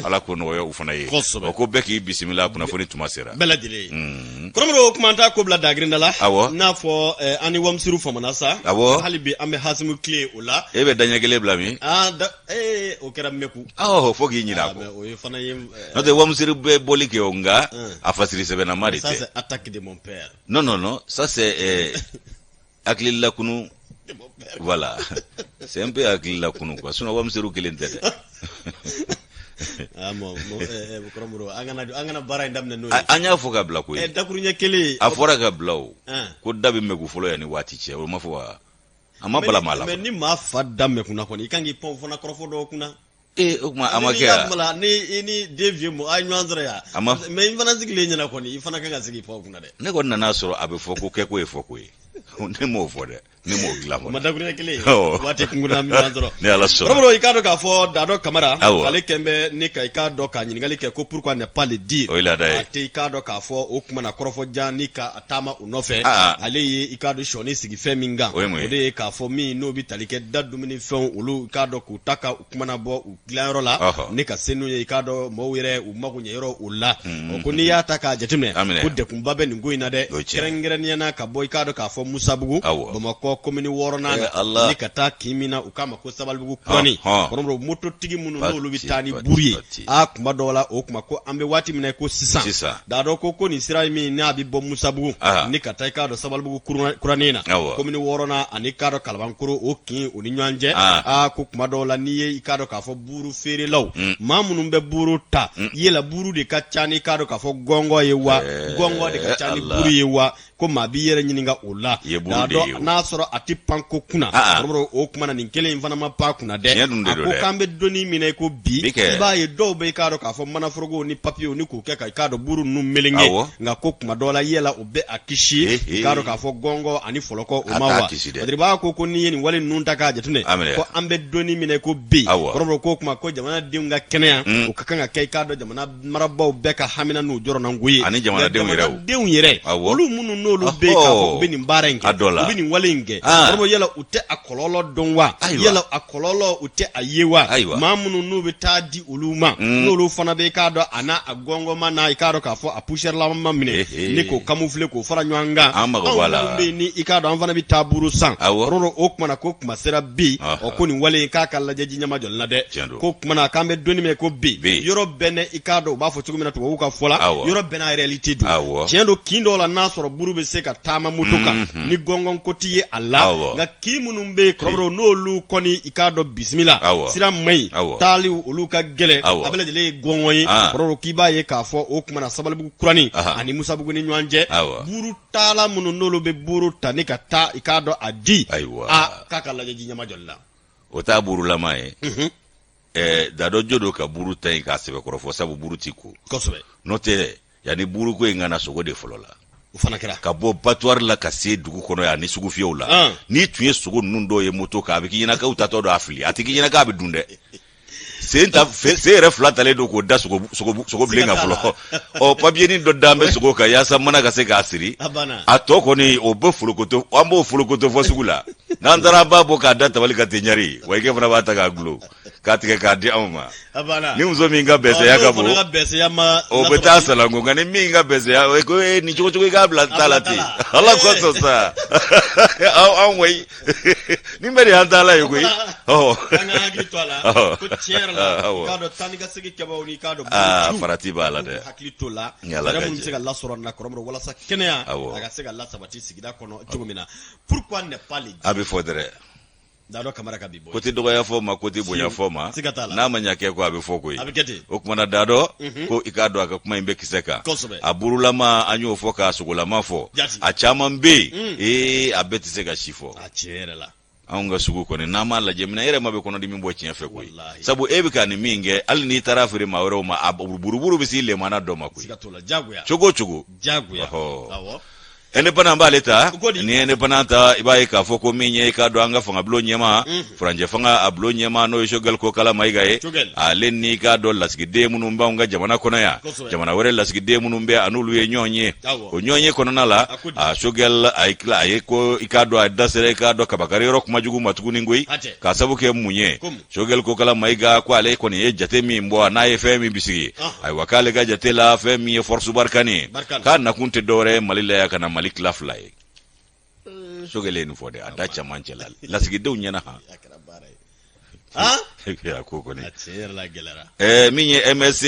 ala ko no yo fana ye ko be ki bismillah kuna foni tuma sera beladile kromro kumanta ko bla dagrinda la na fo ani wamsiru famana sa halibi ambe hasimu clé ola ebe danyagele blami o kera meku fogi nyina ko o fana yim no de wamsiru be bolike onga afasiri sebe na marite ça c'est attaque de mon père non ça c'est aklilla kunu voilà c'est un peu aklilla kunu quoi sinon wamsiru kelentete kromro angana bara ndamne no anya foga bla ko dakurunya kele afora ga blaw ko dabe megu folo yani wati che o mafwa ama bala mala mais ni ma fa damme kuna ko ni kangi pon fona krofo do kuna okuma amakea ni devie mo ay nwanzra ya mais fana zigile nyana ko ni fana kanga zigi pon kuna de ne ko nana soro abe foko ke ko e foko e ne mo fode ne mo glamo madakurunya kele wati kunguna mi nwanzro ne ala soro kromro ikado ka fo dado kamara kale kembe ni ka ikado ka nyingali ke ko pourquoi ne pas le dire ate ikado ka fo okuma na krofo jani ka atama unofe ale yi ikado shoni sigi feminga ode ka fo mi no bi talike dadumini fen ulu ikado ku taka okuma na bo glaro la ni ka senu ye ikado mo wire u magunye yoro ulla ko ni ya taka jetimne ko de kumbabe ni ngoina de kerengere ni na ka boy ikado ka fo musabugu bamako komini worona ni kata kimina ukama ko sabalbugu kurani koromro moto tigi munu no lu bitani buri kuma dola okuma ko ambe wati mina ko 600 dado ko ni sirai mi na bi bom musabugu ni kata ikado sabalbugu kurani na komini worona ani kado kalbankuro okin oni nywanje ko kuma dola ni ye ikado ka fo buru fere law mamunu be buru ta yela buru de ka chani kado ka fo gongo yewa gongo de ka chani buru yewa ko mabi yere nyininga ola dado na soro ati panko kuna koromro o kuma na ninkele infana ma pa kuna de ko kambe doni mine ko bi ba ye do be kado ka fo mana frogo ni papier ni ko ke ka kado buru nu melenge nga ko kuma dola yela obe akishi kado ka fo gongo ani foloko o mawa adriba ko ni yeni wale nunta ka jetune ko ambe doni mine ko bi koromro ko kuma ko jamana dinga kenea o kakanga kai kado jamana marabo be ka hamina nu joro na nguyi ani jamana deun yere olu munu no lu be ka ko be ni mbarenge be ni walenge koromro yela ute akololo donwa yela akololo ute ayewa mamunu no be tadi uluma no lu fana be kado ana agongo mana ikado ka fo apusher la mamine ni ko camoufler ko fara nywanga wala be ni ikado anfana bi taburu san koromro okuma na ko kuma sera bi okuni wale ka kala jeji nyama jolna de ko kuma na kambe doni me ko bi yoro bene ikado ba fo tugumina to wuka fola yoro bena reality du tiendo kindo la nasoro buru be se ka tama mutuka ni gongon kotiye alla nga kimunum be krobro no lu koni ikado bismillah sira mai tali uluka gele abele de gongoyi krobro kiba ye ka fo okuma na sabalbu kurani ani musabugu ni nywanje buru tala munu no lu be buru tanika ta ikado adi kaka la jeji nyama jolna ota buru la mai dado jodo ka buru tan ka sebe korofo sabu buru tiku kosobe note yani buru ko ngana sogo de folola ufana kira ka bo patwar la ka se dugu kono ya ni sugu fiola ni tuye sogo nundo ye moto ka biki yina ka utato do afili atiki yina ka be dunde senta se refla tale do ko da sogo blenga folo o papier ni do dambe sogo ka ya samana ka se ka asiri atoko ni o be fulokoto ambo fulokoto fo sugula nandara babo ka da tabali ka tenyari wa ke fana bata ka glo katika ka di amma ni mzo minga bese ya kabo o beta sala ngonga ni minga bese ya ko ni choko ka bla talati Allah ko so sa au wei ni mbere handala yugo kana gitwala ko tierla kado taniga sigi kabo ni kado farati bala de haklitola yala mun sega Allah soro na koromro wala sa kenya aga sega Allah sabati sigida kono jugumina pourquoi ne pas les abi fodere dado kamara kabibo koti dogo ya foma koti bonya foma na manyake ko abi foko yi okumana dado ko ikado aka kuma imbe kiseka aburula ma anyo foka sugula mafo achama mbe abeti seka shifo acherela aunga sugu ko ne na mala jemina yere mabe kono dimi bo cien feko yi sabu ebika ni minge al ni tarafire ma woro ma aburuburu bisile mana do makui sikatola jaguya chogo jaguya awo indépendant baleta ni indépendant ta ibaye ka foko minye ka do anga fanga blo nyema franje fanga ablo nyema no shogal ko kala maigaye alen ni ka do lasgide munumba unga jamana konaya jamana wore lasgide munumbe anulu ye nyonye o nyonye konana la shogal aikla ayeko ikado adasere ka do kabakari rok majugu matuguni ngoi ka sabuke munye shogal ko kala maiga ko ale ko ni jate mi mbo na ye femi bisigi ay wakale ga jate la femi force barkani kan na kunte dore malila ya kana malik laflay sogele ni fode adacha manchela lasgidew nyana ha ya koko ni minye MSC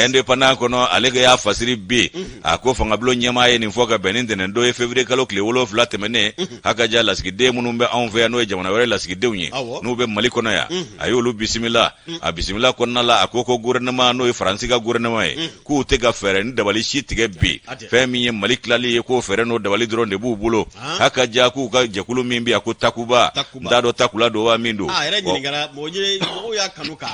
indépendant kono alega ya fasiri B ako fanga blo nyama ye ni foka beninde ndo e février kalo kle wolo flat mene haka ja lasgide munumbe envoyer no jamana wala lasgidew nyi no be maliko na ya ayolu bismillah bismillah konna la akoko gouvernement no e france ga gouvernement ku tega fere ni dabali shitige B femi malik lali ko fere no dabali dronde bu bulo haka ja ku ga jakulu mimbi akutakuba ndado takula do wa mindu ya kanuka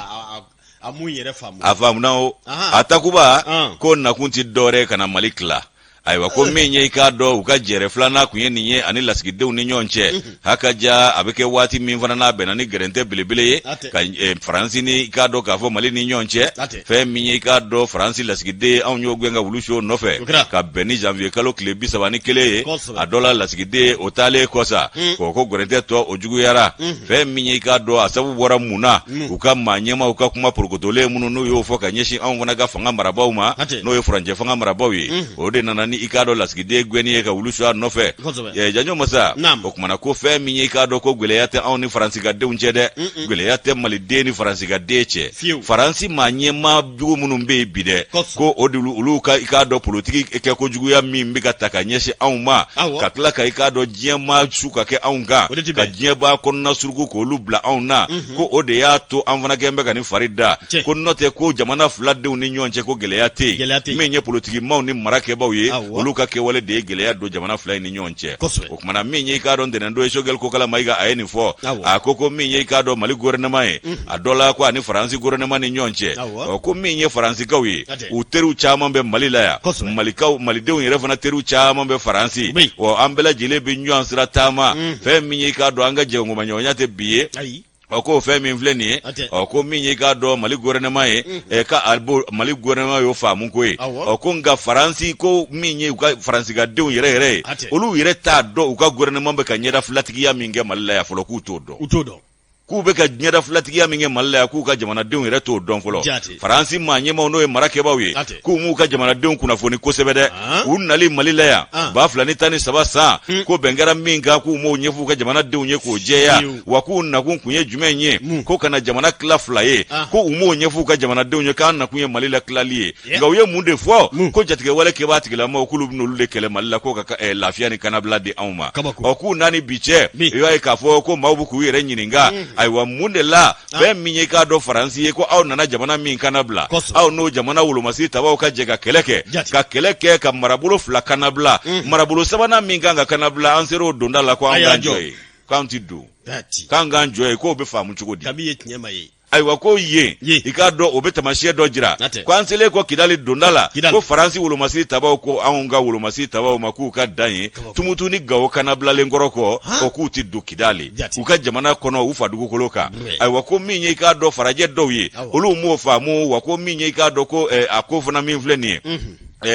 amunyere famu afamu nao atakuba ko na kunti dore kana malikla aiwa ko menye ikado ukajere flana kunye ninye ani lasgide uninyonche hakaja abeke wati minfana na benani gerente bilibile ka France ni ikado ka fo mali ninyonche fe menye ikado France lasgide onyo gwenga bulusho nofe ka beni janvier kalo klebi sabani kele adola lasgide otale kosa ko gerente to ojugu yara fe menye ikado asabu bora muna ukamanyema ukakuma protokole munu no yo fo kanyeshi onwana ga fanga marabauma no yo franje fanga marabawi ode nanani ikado lasgide gweni ka ulusha nofe janyo masa okumana ko fe minye ikado ko gweleyate awni France ga de unchede gweleyate malide ni France ga deche France manyema jugu munumbe bide ko odulu uluka ikado politiki eke ko jugu ya mimbi katakanyeshe awma kakla ka ikado jema suka ke awnga ka jeba ko nasurgu ko lubla awna ko ode ya to anvana gembe ka ni farida ko note ko jamana flade uni nyonche ko gweleyate menye politiki mawni marake bawye oluka ke wale de gele ya do jamana fly ni nyonche okumana minye ka do ndene ndo shogel ko kala maiga ayeni fo akoko minye ka do mali gouvernement adola ko ani France gouvernement ni nyonche ko minye France kawi uteru chama mbe malila ya malikaw malide un refana teru chama mbe France o ambela jile bi nyansra tama fe minye ka do anga je ngoma nyonyate biye oko femi mvleni oko minye ka do mali gouvernement ka albo mali gouvernement yo famu ko oko nga France ko minye ka France ga de yere olu yere ta do ka gouvernement be ka nyeda flatiki ya minge malila ya folo ku todo ku be ka nyeda flatiki ya minge malila ya ku ka jamana de yere to don folo France manye ma no e marake bawe ku mu ka jamana de kuna foni ko sebede unali malila ya ba flani tani sabasa ko bengara minga ku mo nyefu ka jamana de unye ko jeya waku na kun kunye jumenye ko kana jamana klaflaye ko umo nyefu ka jamana de unye kan na kunye malila klalie ngawye munde fo ko jatike wala ke batikila ma kulub no lule kele malila ko ka lafia ni kana blade auma oku nani biche yo ka fo ko mawbu ku yere nyininga aiwa munde la be minye ka do France ko aw nana jamana min kana bla aw no jamana wulumasi tabaw ka jega keleke ka marabulo fla kana bla marabulo sabana min kanga kana bla ansero donda la ko anganjoy county do kanga njoy ko be famu chugodi kabiye tinyama ye aiwa ko ye ikado obetamashie dojira kwansele ko kidali dondala ko France wulumasi tabaw ko aunga wulumasi tabaw makuka danye tumutuni gawo kana blale ngoroko okuti du kidali uka jamana kono ufa dugu koloka aiwa ko minye ikado faraje doye olu mo famu wako minye ikado ko akofuna minvleni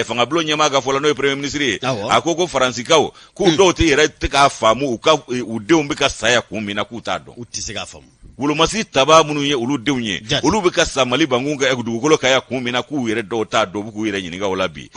fanga blo nyama ga fola no premier ministre akoko France kawo ku do te yere te ka famu uka udeumbe ka saya kumina kutado utisega famu wulumasi taba munu ye ulu dewnye ulu bika samali bangunga ekudu kolo kaya kumina ku yere do ta do bu ku yere nyinga wala bi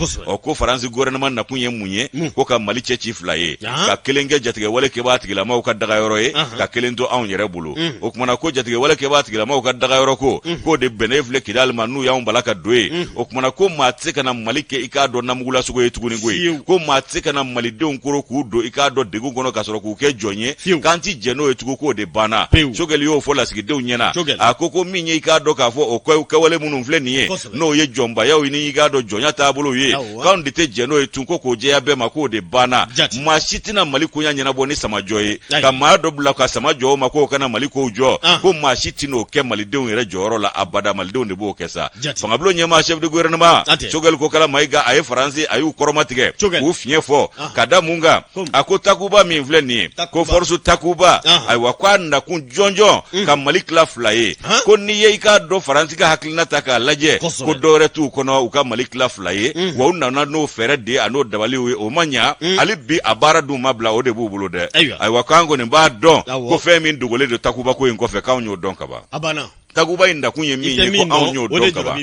ko France gouvernement na kunye munye ko ka mali che chief la ye ka kelenge jatige wala ke batigila ma ka daga yoro ye ka kelento an yere bulu o kuma ko jatige wala ke batigila ma ka daga yoro ko de benefle kidal manu ya umbalaka doe o kuma ko matseka na malike ikado na mugula sugo yetuguni goyi ko matseka na mali de onkoro ku do ikado de gono kasoro ku ke jonye kanti jeno yetugo ko de bana sogeli yo ko lasigidenw ɲɛna a ko min ye i k'a dɔn k'a fɔ o kɛwale minnu filɛ nin ye n'o ye jɔnbayaw ni i k'a dɔn jɔnya taabolow ye k'anw de tɛ jɛn n'o ye tun ko k'o jɛya bɛɛ ma k'o de banna maa si tɛna Mali koɲa ɲɛnabɔ ni samajɔ ye ka maa dɔ bila ka samajɔ o ma k'o kana Mali kow jɔ ko maa si tɛn'o kɛ malidenw yɛrɛ jɔyɔrɔ la abada malidenw de b'o kɛ sa fangabulon ɲɛmaa chef de gouvernement Choguel Kokala Maïga a ye Faransi a y'u kɔrɔmatigɛ k'u fiɲɛ fɔ ka da mun kan a ko Takuba min filɛ nin ye ko force Takuba ayiwa k'a nakun jɔnjɔn ka Mali tila fila ye ko n'i ye i k'a dɔn Faransi ka hakilina ta k'a lajɛ ko dɔwɛrɛ t'u kɔnɔ u ka Mali tila fila ye wa u nana n'o fɛɛrɛ de a n'o dabaliw ye o ma ɲa hali bi a baara dun ma bila o de b'u bolo dɛ ayiwa k'an kɔni b'a dɔn ko fɛn min dogolen don Takuba ko in kɔfɛ k'anw y'o dɔn ka ban Takuba in nakun ye min ye ko anw y'o dɔn ka ban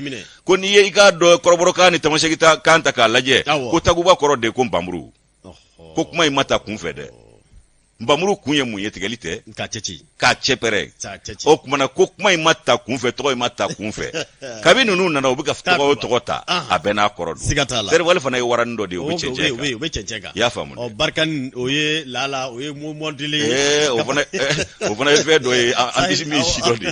ko n'i ye i k'a dɔn kɔrɔbɔrɔkan ni tamasɛkita kan ta k'a lajɛ ko Takuba kɔrɔ de ko Nbamuru ko kuma in ma ta kun fɛ dɛ Nbamuru kun ye mun ye tigɛli tɛ k'a cɛpɛrɛ o kumana ko kuma in ma ta kun fɛ tɔgɔ in ma ta kun fɛ kabi ninnu nana u bɛ ka tɔgɔ o tɔgɔ ta a bɛɛ n'a kɔrɔ don Seriwali fana ye waranin dɔ de ye o bɛ cɛncɛn kan i y'a faamu Barikani o ye Lala o ye Mɔndile o fana ye fɛn dɔ ye an tɛ min si dɔ de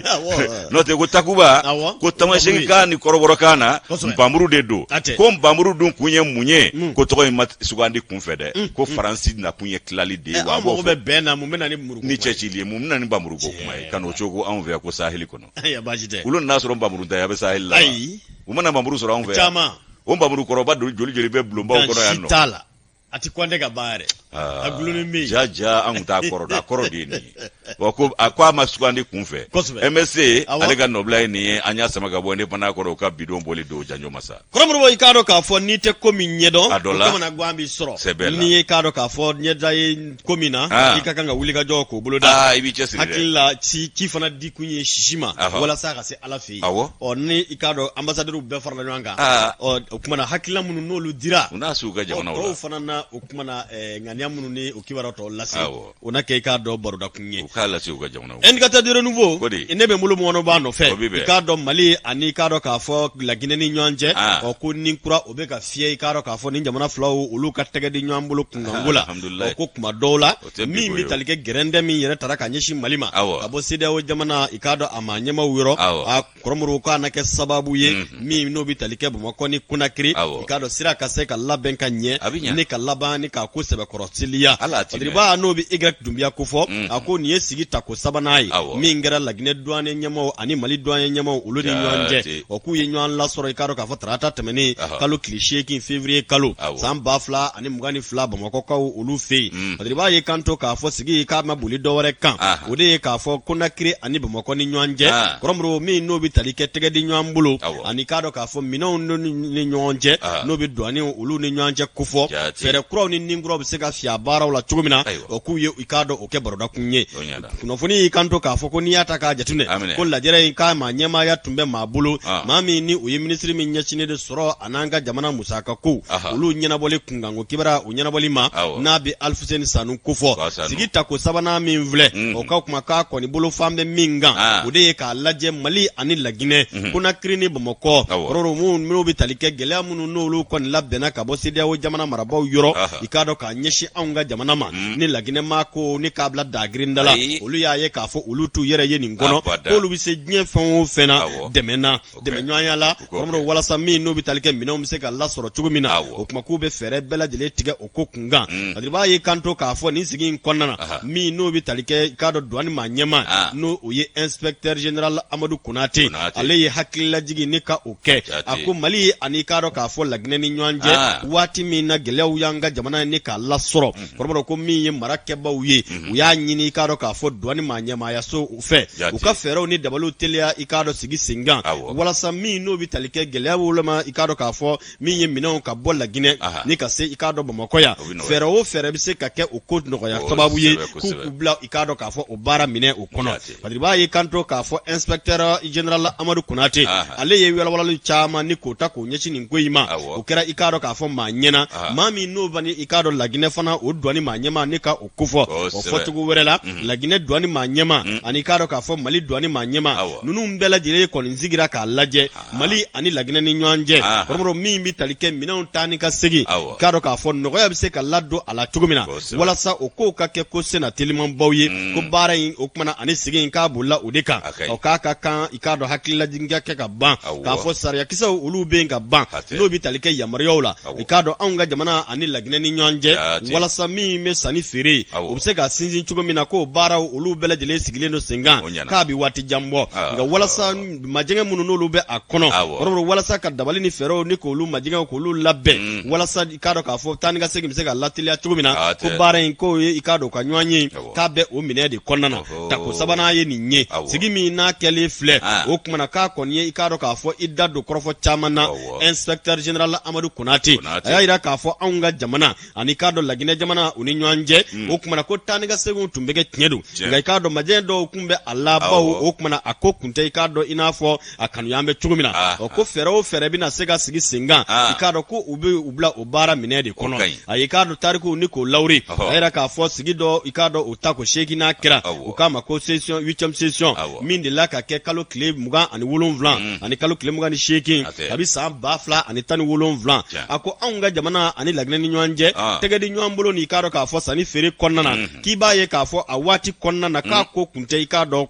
n'o tɛ ko Takuba ko tamasɛkikan ni kɔrɔbɔrɔkan na Nbamuru de don ko Nbamuru dun kun ye mun ye ko tɔgɔ in ma sugandi kun fɛ dɛ ko Faransi nakun ye tilali de ye wa a b'o fɔ bɛnna mun bɛna ni muru ni cɛcili ye mun bɛna ni Nbamuru ko kuma ye ka n'o cogo anw fɛ yan ko saheli kɔnɔ olu n'a sɔrɔ Nbamuru ta ye a bɛ saheli la u mana Nbamuru sɔrɔ anw fɛ yan o Nbamuru kɔrɔba joli bɛ bulonbaw kɔnɔ yan nɔ a ti kɔnte ka ban yɛrɛ a gulonnen bɛ yen ja an kun t'a kɔrɔ dɔn a kɔrɔ de ye nin ye wa ko a ma sugandi kun fɛ MSC ale ka nɔbila ye nin ye an y'a sama ka bɔ ne fana kɔrɔ u ka bidon bɔli don janjo masa kɔrɔmɔrɔ i k'a dɔn k'a fɔ n'i tɛ ko min ɲɛdɔn o kamana gan b'i sɔrɔ n'i ye k'a dɔn k'a fɔ ɲɛda ye ko min na i ka kan ka wuli ka jɔ k'o bolo da i b'i cɛsiri dɛ hakili la ci fana di kun ye sisi ma walasa ka se Ala fɛ yen ni i k'a dɔn ambassadeur bɛɛ farala ɲɔgɔn kan o kumana hakilina minnu n'olu dira u n'a s'u ka jamanaw la tɔw fana na o kumana ŋaniya minnu ni o kibaruya tɔw lase o na kɛ i k'a dɔn baroda kun ye u k'a lase u ka jamanaw indicateur de renouveau ne bɛ n bolo mɔgɔw b'a nɔfɛ i k'a dɔn Mali ani i k'a dɔn k'a fɔ Laginɛ ni ɲɔgɔn cɛ ko ni kura o bɛ ka fiyɛ i k'a dɔn k'a fɔ ni jamana filaw olu ka tɛgɛ di ɲɔgɔn bolo kunkanko la ko kuma dɔw la min bɛ tali kɛ gɛrɛndɛ min yɛrɛ tara ka ɲɛsin Mali ma ka bɔ CEDEAO jamana i k'a dɔn a ma ɲɛmaw yɔrɔ a kɔrɔmɔrɔw k'a na kɛ sababu ye min n'o bɛ tali kɛ Bamakɔ ni Conakry i k'a dɔn sira ka se ka labɛn ka ɲɛ ni ka laban ni k'a ko sɛbɛkɔrɔsiliya Fadiriba n'o bɛ Y Dunbiya ko fɔ a ko nin ye sigi tako sabanan ye min kɛra Laginɛ douanier ɲɛmaw ani Mali douanier ɲɛmaw olu ni ɲɔgɔn cɛ o k'u ye ɲɔgɔn lasɔrɔ i k'a dɔn k'a fɔ tarata tɛmɛnen kalo tile 8 février kalo san 2022 Bamakɔkaw olu fɛ yen Fadiriba ye kanto k'a fɔ sigi k'a ma boli dɔwɛrɛ kan o de ye k'a fɔ Conakry ani Bamakɔ ni ɲɔgɔn cɛ kɔrɔmɔrɔ min n'o bɛ tali kɛ tɛgɛ di ɲɔgɔn bolo ani k'a dɔn k'a fɔ minɛnw ni ɲɔgɔn cɛ n'o bɛ douanier olu ni ɲɔgɔn cɛ kofɔ fɛɛrɛ kuraw ni ninkuraw bɛ se ka fiya baaraw la cogo min na o k'u ye i k'a dɔn o kɛ baroda kun ye kunnafoni y'i kanto k'a fɔ ko n'i y'a ta k'a jateminɛ ko lajɛrɛ in k'a ma ɲɛmaaya tun bɛ maa bolo maa min ni o ye minisiri min ɲɛsinnen de sɔrɔ a n'an ka jamana musaka ko olu ɲɛnabɔli kunkanko kibara o ɲɛnabɔli ma n'a bɛ Alfuseni Sanu kofɔ sigi tako sabanan min filɛ o ka kuma k'a kɔni bolo fan bɛ min kan o de ye k'a lajɛ Mali ani Laginɛ Conakry ni Bamakɔ kɔrɔrɔ minnu bɛ tali kɛ gɛlɛya minnu n'olu kɔni labɛnna ka bɔ CEDEAO jamana marabaw yɔrɔ i k'a dɔn k'a ɲɛsin anw ka jamana ma ni Laginɛ maa ko ni k'a bila dagirinda la olu y'a ye k'a fɔ olu t'u yɛrɛ ye nin kɔnɔ k'olu bɛ se diɲɛ fɛn o fɛn na dɛmɛ ɲɔgɔnya la kɔrɔmɔrɔ walasa min n'o bɛ tali kɛ minɛnw bɛ se ka lasɔrɔ cogo min na o kuma k'u bɛ fɛɛrɛ bɛɛ lajɛlen tigɛ o ko kunkan Fadiriba ye kanto k'a fɔ nin sigi in kɔnɔna na min n'o bɛ tali kɛ k'a dɔn douane maa ɲɛma n'o o ye inspecteur général Amadu Konate ale ye hakililajigi ni ka o kɛ a ko Mali ani k'a dɔn k'a fɔ Laginɛ ni ɲɔgɔn cɛ waati min na gɛlɛyaw y'an ka jamana ni k'a lasɔrɔ kɔrɔmɔrɔ ko min ye marakɛbaw ye u y'a ɲini i k'a dɔn k'a fɔ douane maa ɲɛmaaya so u fɛ u ka fɛɛrɛw ni dabaliw teliya i k'a dɔn sigi sen kan walasa min n'o bɛ tali kɛ gɛlɛya woloma i k'a dɔn k'a fɔ min ye minɛnw ka bɔ Laginɛ ni ka se i k'a dɔn Bamakɔ yan fɛɛrɛ o fɛɛrɛ bɛ se ka kɛ o ko nɔgɔya sababu ye k'u bila i k'a dɔn k'a fɔ o baara minɛ o kɔnɔ Fadiriba ye kanto k'a fɔ inspecteur général Amadu Konate ale ye walawalali caman ni k'o ta k'o ɲɛsin nin ko in ma o kɛra i k'a dɔn k'a fɔ maa ɲɛna maa min n'o bani i k'a dɔn Laginɛ fana o douane maa ɲɛma ne ka o kofɔ o fɔcogo wɛrɛ la Laginɛ douane maa ɲɛma ani k'a dɔn k'a fɔ Mali douane maa ɲɛma ninnu bɛɛ lajɛlen kɔni sigira k'a lajɛ Mali ani Laginɛ ni ɲɔgɔn cɛ kɔrɔbɔrɔ min bɛ tali kɛ minɛnw taa ni ka segin k'a dɔn k'a fɔ nɔgɔya bɛ se ka ladon a la cogo min na walasa o kow ka kɛ ko sena telimanbaw ye ko baara in o kumana ani segin in k'a bolila o de kan o k'a ka kan i k'a dɔn hakililajigin kɛ ka ban k'a fɔ sariyakisɛw olu bɛ yen ka ban n'o bɛ tali kɛ yamaruyaw la i k'a dɔn anw ka jamana ani Laginɛ ni ɲɔgɔn cɛ walasa min bɛ sanni feere o bɛ se ka sinsin cogo min na ko baaraw olu bɛɛ lajɛlen sigilen don sen kan k'a bɛ waati jan bɔ nka walasa majɛngɛ minnu n'olu bɛ a kɔnɔ kɔrɔbɔrɔ walasa ka dabali ni fɛɛrɛw ni k'olu majɛngɛw k'olu labɛn walasa i k'a dɔn k'a fɔ taa ni ka segin bɛ se ka lateliya cogo min na ko baara in k'o ye i k'a dɔn ka ɲɔgɔn ye k'a bɛ o minɛ de kɔnɔna na tako sabanan ye nin ye sigi min n'a kɛlen filɛ o kumana k'a kɔni ye i k'a dɔn k'a fɔ i da don kɔrɔfɔ caman na inspecteur général Amadu Konate a y'a yira k'a fɔ anw ka jamana ani k'a dɔn Laginɛ jamana u ni ɲɔgɔn cɛ o kumana ko taa ni ka segin tun bɛ kɛ tiɲɛ don nka i k'a dɔn majɛngɛ dɔw kun bɛ a la baw o kumana a ko kun tɛ i k'a dɔn i n'a fɔ a kanuya bɛ cogo min na ko fɛɛrɛ o fɛɛrɛ bɛna se ka sigi sen kan i k'a dɔn ko u bɛ u bila o baara minɛ de kɔnɔ a ye k'a dɔn tarikuw ni k'o lawuri a yira k'a fɔ sigi dɔ i k'a dɔn o ta ko seeginan kɛra o k'a ma ko session 8e session min de la ka kɛ kalo tile 27 ani kalo tile 28 a bɛ san 2017 a ko anw ka jamana ani Laginɛ ni ɲɔgɔn cɛ tɛgɛ di ɲɔgɔn bolo ni i k'a dɔn k'a fɔ sanni feere kɔnɔna na k'i b'a ye k'a fɔ a waati kɔnɔna na k'a ko kun tɛ i k'a dɔn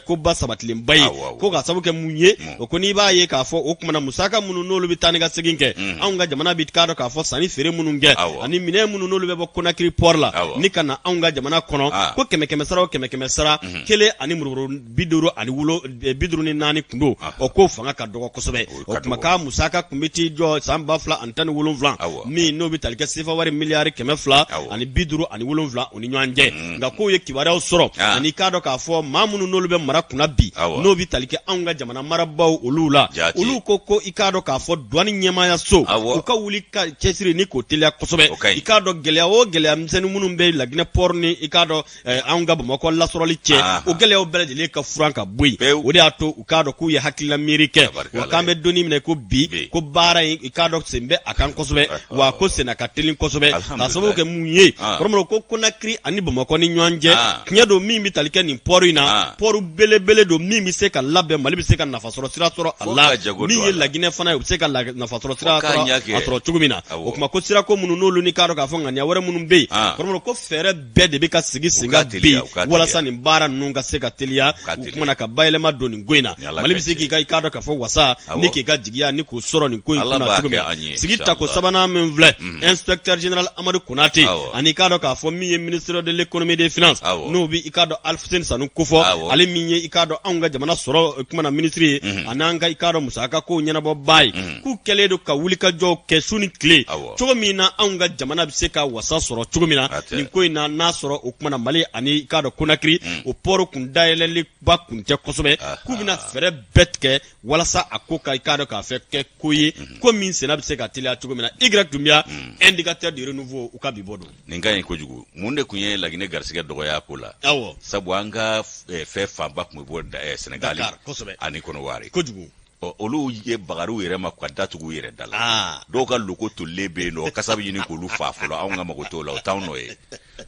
ko ba sabatilenba ye ko ka sabu kɛ mun ye o ko n'i b'a ye k'a fɔ o kumana musaka minnu n'olu bɛ taa ni ka segin kɛ anw ka jamana bɛ k'a dɔn k'a fɔ sanni feere minnu kɛ ani minɛn minnu n'olu bɛ bɔ Conakry port la ni ka na anw ka jamana kɔnɔ ko 100 sara o 100 sara kelen ani murumuru 54 kun don o ko fanga ka dɔgɔ kosɛbɛ o kuma k'a musaka kun bɛ t'i jɔ san 2017 min n'o bɛ tali kɛ sefa wari miliyari 200 ani 57 o ni ɲɔgɔn cɛ nka k'o ye kibaruyaw sɔrɔ ani k'a dɔn k'a fɔ maa minnu n'olu bɛ mara kunna bi n'o bɛ tali kɛ anw ka jamana marabaw olu la olu ko i k'a dɔn k'a fɔ douane ɲɛmaaya so u ka wuli ka cɛsiri ni k'o teliya kosɛbɛ i k'a dɔn gɛlɛya o gɛlɛya misɛnnin minnu bɛ Laginɛ port ni i k'a dɔn anw ka Bamakɔ lasɔrɔli cɛ o gɛlɛyaw bɛɛ lajɛlen ka furan ka bɔ yen o de y'a to u k'a dɔn k'u ye hakilila miiri kɛ wa k'an bɛ donni minɛ ko bi ko baara in i k'a dɔn sen bɛ a kan kosɛbɛ wa ko sen a ka teli kosɛbɛ k'a sababu kɛ mun ye kɔrɔmɔrɔ ko Conakry ani Bamakɔ ni ɲɔgɔn cɛ tiɲɛ don min bɛ tali kɛ nin port in na port belebele don min bɛ se ka labɛn Mali bɛ se ka nafasɔrɔ sira sɔrɔ a la min ye Laginɛ fana ye u bɛ se ka nafasɔrɔ sira sɔrɔ cogo min na o kuma ko sirako minnu n'olu ni k'a dɔn k'a fɔ ŋaniya wɛrɛ minnu bɛ yen kɔrɔmɔrɔ ko fɛɛrɛ bɛɛ de bɛ ka sigi sen kan bi walasa nin baara ninnu ka se ka teliya u kumana ka bayɛlɛma don nin ko in na Mali bɛ se k'i k'a dɔn k'a fɔ wasa ni k'i ka jigiya ni k'o sɔrɔ nin ko in kunna cogo min na sigi tako sabanan min filɛ inspecteur général Amadu Konate ani k'a dɔn k'a fɔ min ye ministre de l'économie et des finances n'o bɛ i k'a dɔn Alfuseni Sanu kofɔ ale min ye i k'a dɔn anw ka jamana sɔrɔ kumana ministre ye ani an ka i k'a dɔn musaka kow ɲɛnabɔ ba ye k'u kɛlen don ka wulikajɔw kɛ su ni tile cogo min na anw ka jamana bɛ se ka wasa sɔrɔ cogo min na nin ko in na n'a sɔrɔ o kumana Mali ani i k'a dɔn Conakry o port kun dayɛlɛliba kun tɛ kosɛbɛ k'u bɛna fɛɛrɛ bɛɛ tigɛ walasa a ko ka i k'a dɔn k'a fɛ kɛ ko ye ko min senna bɛ se ka teliya cogo min na Y Dunbiya indicateur de renouveau u ka bi bɔ don nin ka ɲi kojugu mun de kun ye Laginɛ garisɛgɛ dɔgɔya ko la sabu an ka fɛn fanba kun bɛ bɔ Senegali ani Kɔnɔwari kojugu olu ye bagariw yɛrɛ ma ka datugu yɛrɛ da la dɔw ka loko tolilen bɛ yen nɔ kasa bɛ ɲini k'olu fa fɔlɔ anw ka mago t'o la o t'anw nɔ ye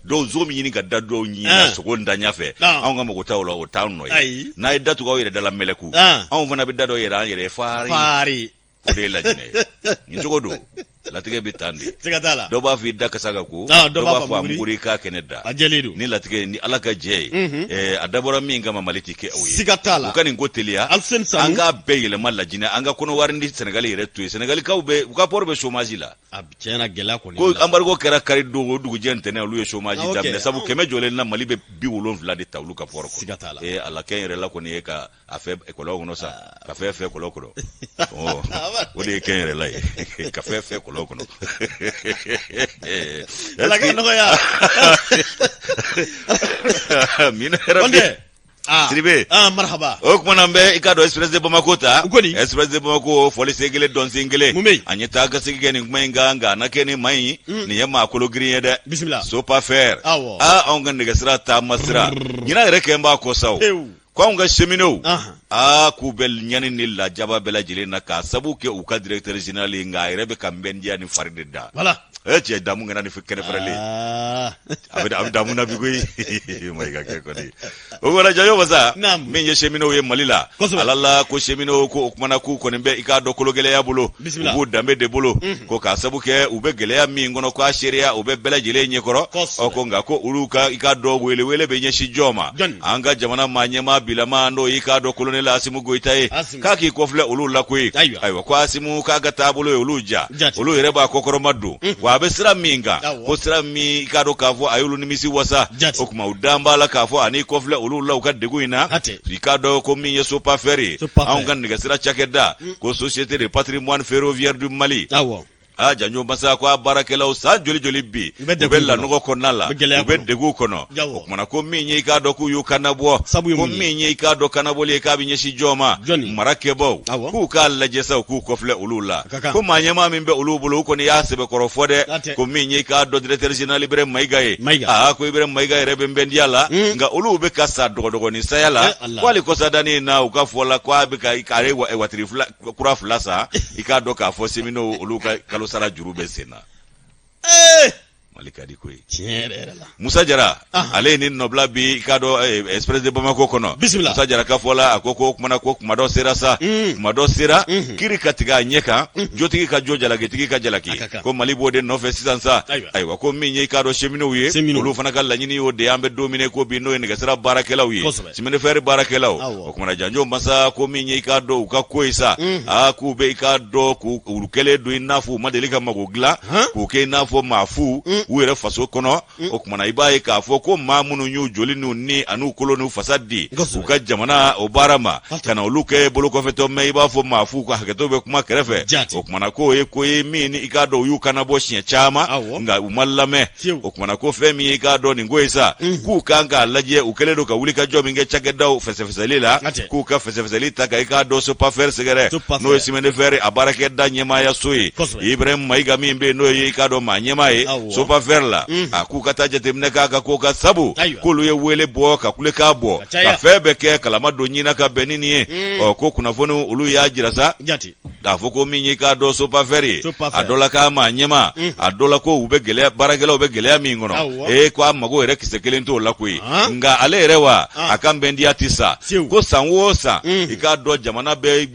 dɔw zo min ɲini ka da dɔw ɲini sogo ntanya fɛ anw ka mago t'o la o t'anw nɔ ye n'a ye datugu aw yɛrɛ da la mɛlɛku anw fana bɛ da dɔw yɛrɛ an yɛrɛ faari o de ye Laginɛ ye nin cogo don latigɛ bɛ tan de dɔw b'a fɔ i da kasa ka ko dɔw b'a fɔ a muguri k'a kɛnɛ da ni latigɛ ni Ala ka jɛ ye a dabɔra min kama Mali tɛ kɛ aw ye u ka nin ko teliya an k'a bɛɛ yɛlɛma Laginɛ an ka Kɔnɔwari ni Senegali yɛrɛ to yen Senegalikaw bɛ u ka port bɛ chômage la tiɲɛna gɛlɛya kɔni ko embargo kɛra kari don o dugujɛ ntɛnɛn olu ye chômage daminɛ sabu 100 jɔlen na Mali bɛ 70 de ta olu ka port kɔnɔ Ala kɛ yɛrɛ la kɔni ye ka a fɛ école kɔnɔ sa ka fɛn fɛn école kɔnɔ o de ye kɛ yɛrɛ la ye ka fɛn fɛn école kɔnɔ Ala ka nɔgɔya mina yɛrɛ Siribe marhaba o kuma na bɛ i ka dɔn Express de Bamako ta Express de Bamako fɔli sen kelen dɔn sen kelen a ɲɛ taa ka segi kɛ nin kuma in kan nka a na kɛ nin ma ɲi nin ye maa kolo girin ye dɛ bisimila sopa fɛr anw ka nɛgɛsira taama sira ɲinan yɛrɛ kɛ n b'a kɔ sa o ko anw ka cheminot k'u bɛ ɲani ni lajaba bɛɛ lajɛlen na k'a sabu kɛ u ka directeur général ye nka a yɛrɛ bɛ ka nbɛndiya ni fari de da cɛ damu ngana ni kɛnɛ farale abi damu na bigo mai ga ke ko ni o wala jayo basa min ye cheminot ye Mali la alala ko cheminot ko kumana ku ko be ika do kolo gele ya bolo u dambe de bolo ko ka sabu ke u be gele ya mi ngono ko asheria u be bela jele nyekoro o ko nga ko uluka ika do wele be nyeshi joma anga jamana manyema bilama ndo ika do kolonel Asimu Goitaye kaki kofle ulu la kwe aywa kwa Asimu kaga tabulo uluja ulu yereba kokoro madu wa be sira minga ko sira mi ika do kavo ayulu nimisi wasa okuma udamba la kavo ani kofle ulu la ukadegu ina ika do ko mi yeso pa feri anga ndiga sira chakeda ko société de patrimoine ferroviaire du Mali janyo basa kwa barakela sa joli bi bella nugo konala be degu kono okuma ko minye ka do ku yu kanabo ko minye ka do kanabo le ka binye shi joma marakebo ku ka lajesa ku kofle ulula ko manyema mimbe ulubulu ko ni yasebe korofode ko minye ka do directeur général ibre maigaye ko ibre maigaye rebe mbendiala nga ulube kasa dogo ni sayala kwali ko sadani na ukafola kwa bika ikare wa watrifla kura flasa ikado ka fo semino uluka sara jurube sena Malika dikwe Musa Jara ale ni nobla bi kado express de Bamako kono Musa Jara kafola akoko kumana ko kumado serasa kumado sera kiri katika nyeka jotiki ka jojala getiki ka jalaki ko malibo de no fesisansa aywa ko minye kado chemino wiye ulu fana kala nyini yo de ambe domine ko bino en gasara barakela wiye simene fer barakela o kumana janjo masa ko minye kado ukakoisa aku be kado ku ulukele do inafu madelika magogla ku ke inafu mafu were faso kono okumana ibaye ka fo ko mamunu nyu joli nu ni anu kolonu fasadi uka jamana obarama kana uluke bolo feto me iba fo mafu ko haketo be kuma kerefe okumana ko ye mini ikado yu kana bo shia chama nga umallame okumana ko femi ikado ni ngoisa ku kanga laje ukeledo ka ulika jobi nge chageda fesefeselila ku ka fesefeselita ka ikado so pa faire segere no simene faire abarake da nyema ya sui Ibrahim maiga mimbe no ikado manyema so pa verla akukata jetemne kaka koka sabu kulu ye wele bo ka kule ka bo ka febe ke kalama donyina ka benini ko kuna fono ulu ya jirasa da foko minyi ka do so pa feri adola ka manyema adola ko ubegele baragela ubegele mi ngono kwa mago ere kisekele nto la kwi nga ale rewa akambendi atisa ko sanwosa ikado jamana be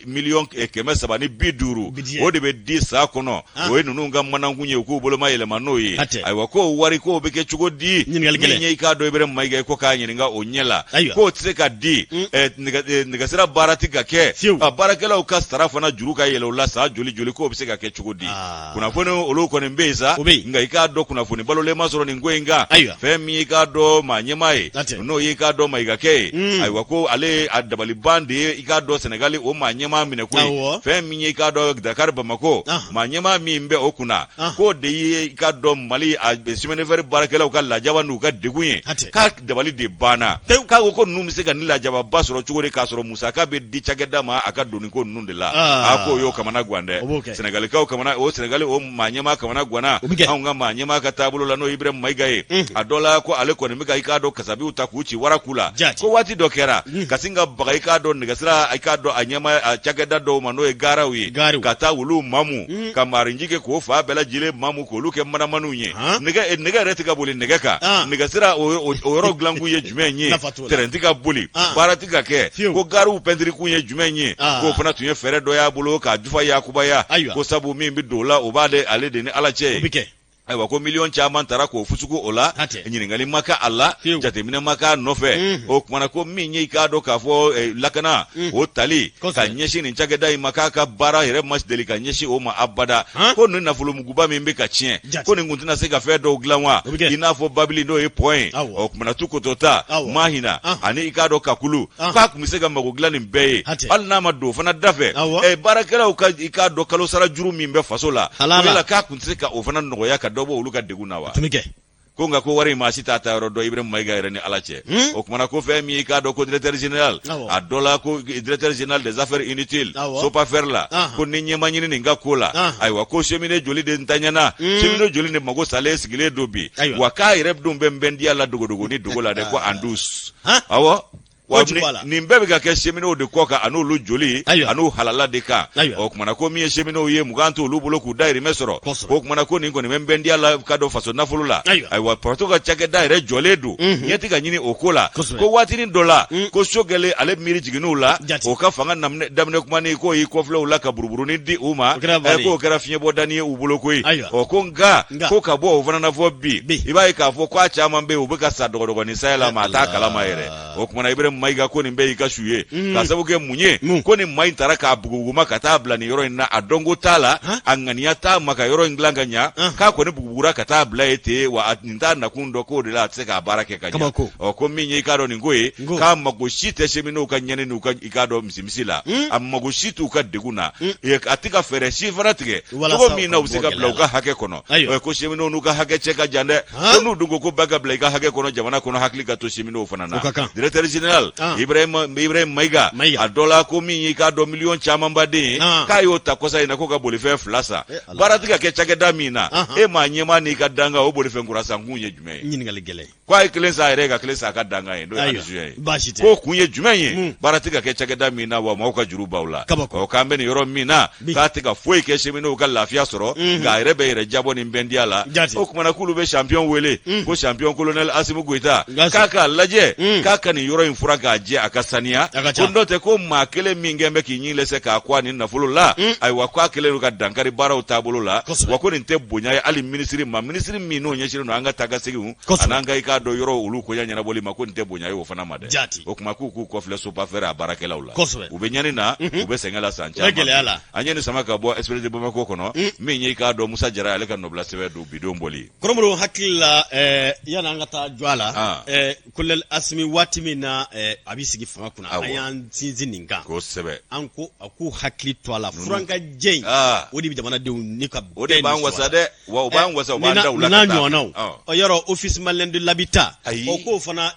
million ekeme sabani biduru ode be disa kono o nunga manangunye ku bolo mayele manoi aywa ko wari ko beke chugodi nye ka do ibere maiga ko ka nyiringa onyela ko tseka di niga sira barati gake barakela o kastara fana juruka yele la sa joli ko biseka ke chugodi kuna fono oloko ne mbeza nga ikado kuna foni balole masoro ni ngwenga femi ikado manyemai no ikado maiga ke aywa ko ale adabali bandi ikado Senegali o manyema mine ko femi ikado Dakar Bamako manyema mimbe okuna ko de ikado Mali a simene fer barakela ka lajaba nu ka degunye ka dabali de bana ka ko numse ka nila jaba basoro chugore ka soro Musa ka be di chageda ma aka doni ko nundela ako yo kamana gwande Senegal ka kamana o Senegal o manyema kamana gwana anga manyema ka tabulo la no Ibrahim maigaye adola ko ale ko ne mika ikado kasabi utakuchi warakula ko wati dokera kasinga bagai kado nigasira ikado anyema chageda do mano e garawi kata ulu mamu kamarinjike ko fa bela jile mamu ko luke mana manunye nega retika buli negeka nega sira o glangu ye jumenye terentika buli baratika ke ko garu pendri kunye jumenye ko fana tunye fere do ya bulo ka jufa ya kubaya ko sabu mimbi dola obade ale de ni alache aywa ko million chaman tara ko fusuku ola nyiringali maka alla jatemine maka nofe o kumana ko minye ikado ka fo lakana o tali ka nyeshi ni chageda maka ka bara here mas delika nyeshi o ma abada ko no na fulu muguba mimbe ka chien ko ni nguntina se ka fe do glanwa ina fo babili no e point o kumana tuko tota mahina ani ikado ka kulu ka kumisega magogla ni mbeye al na mado fana dafe barakela o ka ikado kalo sara juru mimbe fasola la ka kunseka o fana no ya dobo uluka degunawa tumike konga ko wari masita ta rodo Ibrahim maiga rene alache o kumana ko femi ka do ko directeur général adola ko directeur général des affaires inutiles so pas faire là ko ninye manyini ninga kola aywa ko chemine joli de ntanyana chemine joli ne mago sale sigile dobi waka ireb dum bembendi ala dogodogo ni dogola de ko andus awo nin bɛɛ bɛ ka kɛ cheminot de kɔ kan an'olu joli an'u halala de kan o kumana ko min ye cheminot ye mugan t'olu bolo k'u dahirimɛ sɔrɔ o kumana ko nin kɔni bɛ bɛndiya la ka dɔ faso nafolo la ayiwa pɔrɔto ka cakɛda yɛrɛ jɔlen don ɲɛ tɛ ka ɲini o ko la ko waatinin dɔ la ko so gɛlɛ ale miiri jiginn'u la o ka fanga daminɛ kumani k'o y'i kɔfilɛ u la ka buruburuni di u ma k'o kɛra fiɲɛbɔdani ye u bolo koyi ko nka ko ka bɔ o fana na fɔ bi i b'a ye k'a fɔ k'a caman bɛ yen u bɛ ka sa dɔgɔdɔgɔnin saya la ma a t'a kalama yɛrɛ o kumana Ibrahim Mayiga ko nin bɛɛ y'i ka su ye k'a sababu kɛ mun ye ko nin maa in taara k'a bugubuguma ka taa bila nin yɔrɔ in na a dɔnko t'a la a ŋaniya t'a ma ka yɔrɔ in dilan ka ɲa k'a kɔni bugubugura ka taa bila ye ten wa nin t'a nakun dɔ k'o de la a tɛ se k'a baara kɛ ka ɲa ko min ye i k'a dɔn nin ko ye k'a mago si tɛ cheminot ka ɲɛni n'u ka i k'a dɔn misimisi la a mago si t'u ka degun na a tɛ ka fɛɛrɛ si fana tigɛ cogo min na u bɛ se ka bila u ka hakɛ kɔnɔ ko cheminot n'u ka hakɛ cɛ ka jan dɛ ko n'u dun ko bɛɛ ka bila i ka hakɛ kɔnɔ jamana kɔnɔ hakili ka to cheminot fana na directeur général Ibrahim Mayiga a dɔ la ko min i k'a dɔn miliyɔn camanba den k'a y'o ta kɔsa in na ko ka bolifɛn 2 san baara tɛ ka kɛ cakɛda min na e maa ɲɛmaa n'i ka danga o bolifɛn kura san kun ye jumɛn ye ɲininkali gɛlɛn ko a ye 1 san a yɛrɛ ka 1 san a ka danga ye n'o ye addition ye ko kun ye jumɛn ye baara tɛ ka kɛ cakɛda min na wa maaw ka juru b'aw la k'an bɛ nin yɔrɔ min na k'a tɛ ka foyi kɛ cheminot ka lafiya sɔrɔ nka a yɛrɛ bɛ yɛrɛ jabɔ nin bɛndiya la o kumana k'olu bɛ champion wele ko champion colonel Asimu Goyita k'a k'a lajɛ k'a ka nin yɔrɔ in fura k'a jɛ a ka saniya ko n'o tɛ ko maa kelen min kɛn bɛ k'i ɲin lɛsɛ k'a kɔ a nin nafolo la ayiwa k'a kɛlen don ka dankari baaraw taabolo la wa ko nin tɛ bonya ye hali minisiri ma minisiri min n'o ɲɛsinnen don an ka taa ka seginw an'an ka i k'a dɔn yɔrɔ olu koɲa ɲɛnabɔli ma ko nin tɛ bonya ye o fana ma dɛ o kuma k'u kɔfilɛ sopa fɛrɛ a baarakɛlaw la u bɛ ɲani na u bɛ sɛgɛn la san caman an ye nin sama ka bɔ Express de Bamako kɔnɔ min ye i k'a dɔn Musa Jara ale ka nɔbila sɛbɛn don bidon bɔli Kɔrɔmuru hakili la yani an ka taa jɔ a la Colonel Asimi waati min na a b'i sigi fanga kunna an y'an sinsin nin kan kosɛbɛ an ko a k'u hakili to a la furanka jɛ in o de bɛ jamanadenw ni ka o de b'an wasa dɛ wa o b'an wasa o b'an da u la ka taa ɲɔgɔnnaw yɔrɔ office malien de l'habitat o k'o fana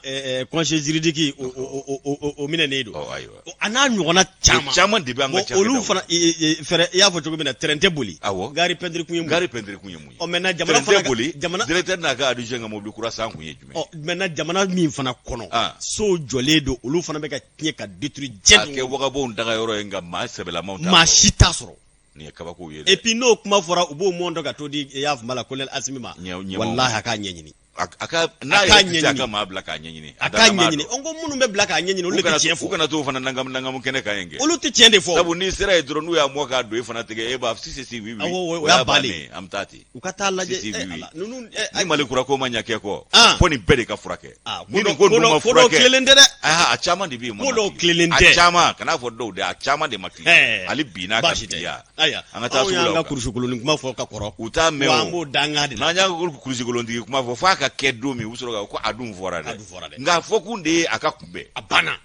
conseil juridique o minɛnen don a n'a ɲɔgɔnna caman de bɛ an ka cakɛdaw olu fana fɛrɛ i y'a fɔ cogo min na terrain tɛ boli gari peinture kun ye mun ye maintenant jamana fana boli directeur n'a ka adjoint ka mobili kura san kun ye jumɛn maintenant jamana min fana kɔnɔ so jɔlen don olu fana bɛ ka tiɲɛ ka détruire jɛn kɛ wagabɔw daga yɔrɔ ye nka maa sɛbɛlamaw t'a maa si t'a sɔrɔ nin ye kabako ye et puis n'o kuma fɔra u b'o mɔn dɔ ka to di i y'a faamu la Colonel Asimi ma wallahi a k'a ɲɛɲini n'a yɛrɛ tɛ a ka maa bila k'a ɲɛɲini a k'a ɲɛɲini on ko minnu bɛ bila k'a ɲɛɲini olu tɛ tiɲɛ fɔ u kana to fana nangamu kɛnɛ kan yen kɛ olu tɛ tiɲɛ de fɔ sabu n'i sera ye dɔrɔn n'u y'a mɔ k'a don e fana tigɛ e b'a si oui o y'a bannen an bɛ taa ten u ka taa lajɛ ni Mali kura ko ma ɲɛ kɛ kɔ ko nin bɛɛ de ka furakɛ ni nin ko ninnu ma furakɛ tilenlen tɛ dɛ a caman de bɛ yen ko dɔw tilenlen tɛ a caman kan'a fɔ dɔw de a caman de ma tilen hali bi n'a ka tiya an ka taa sugu la an ka kurusikoloni kuma fɔ ka kɔrɔ u t'a mɛn o an b'o danga de la n'an y'a kurusikolontigi kuma fɔ f'a ka kɛ don min ko a dun fɔra dɛ nka fɔ kun de ye a ka kunbɛn a banna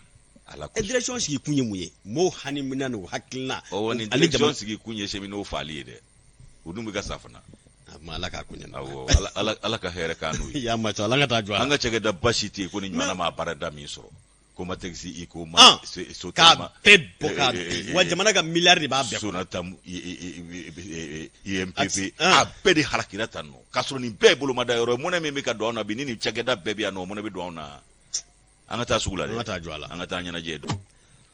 direction sigi kun ye mun ye mɔgɔw hami mina n'u hakilina ni direction sigi kun ye cheminot faali ye dɛ u dun bɛ ka sa fana Ala ka kuɲɛ ala ka hɛrɛ k'an n'u ye ya ma ala ka taa jɔ an ka cakɛda basi tɛ yen ko ni ɲɔgɔnna ma baarada min sɔrɔ ko ma taxi iko ma so k'a bɛɛ bɔ k'a bin wa jamana ka miliyari de b'a bɛɛ sona tam IMPP a bɛɛ de halakira tan nɔ k'a sɔrɔ nin bɛɛ bolomada yɔrɔ mɔnɛ min bɛ ka don anw na bi ni nin cakɛda bɛɛ bɛ yan nɔ mɔnɛ bɛ don anw na an ka taa sugu la dɛ an ka taa jɔ a la an ka taa ɲɛnajɛ don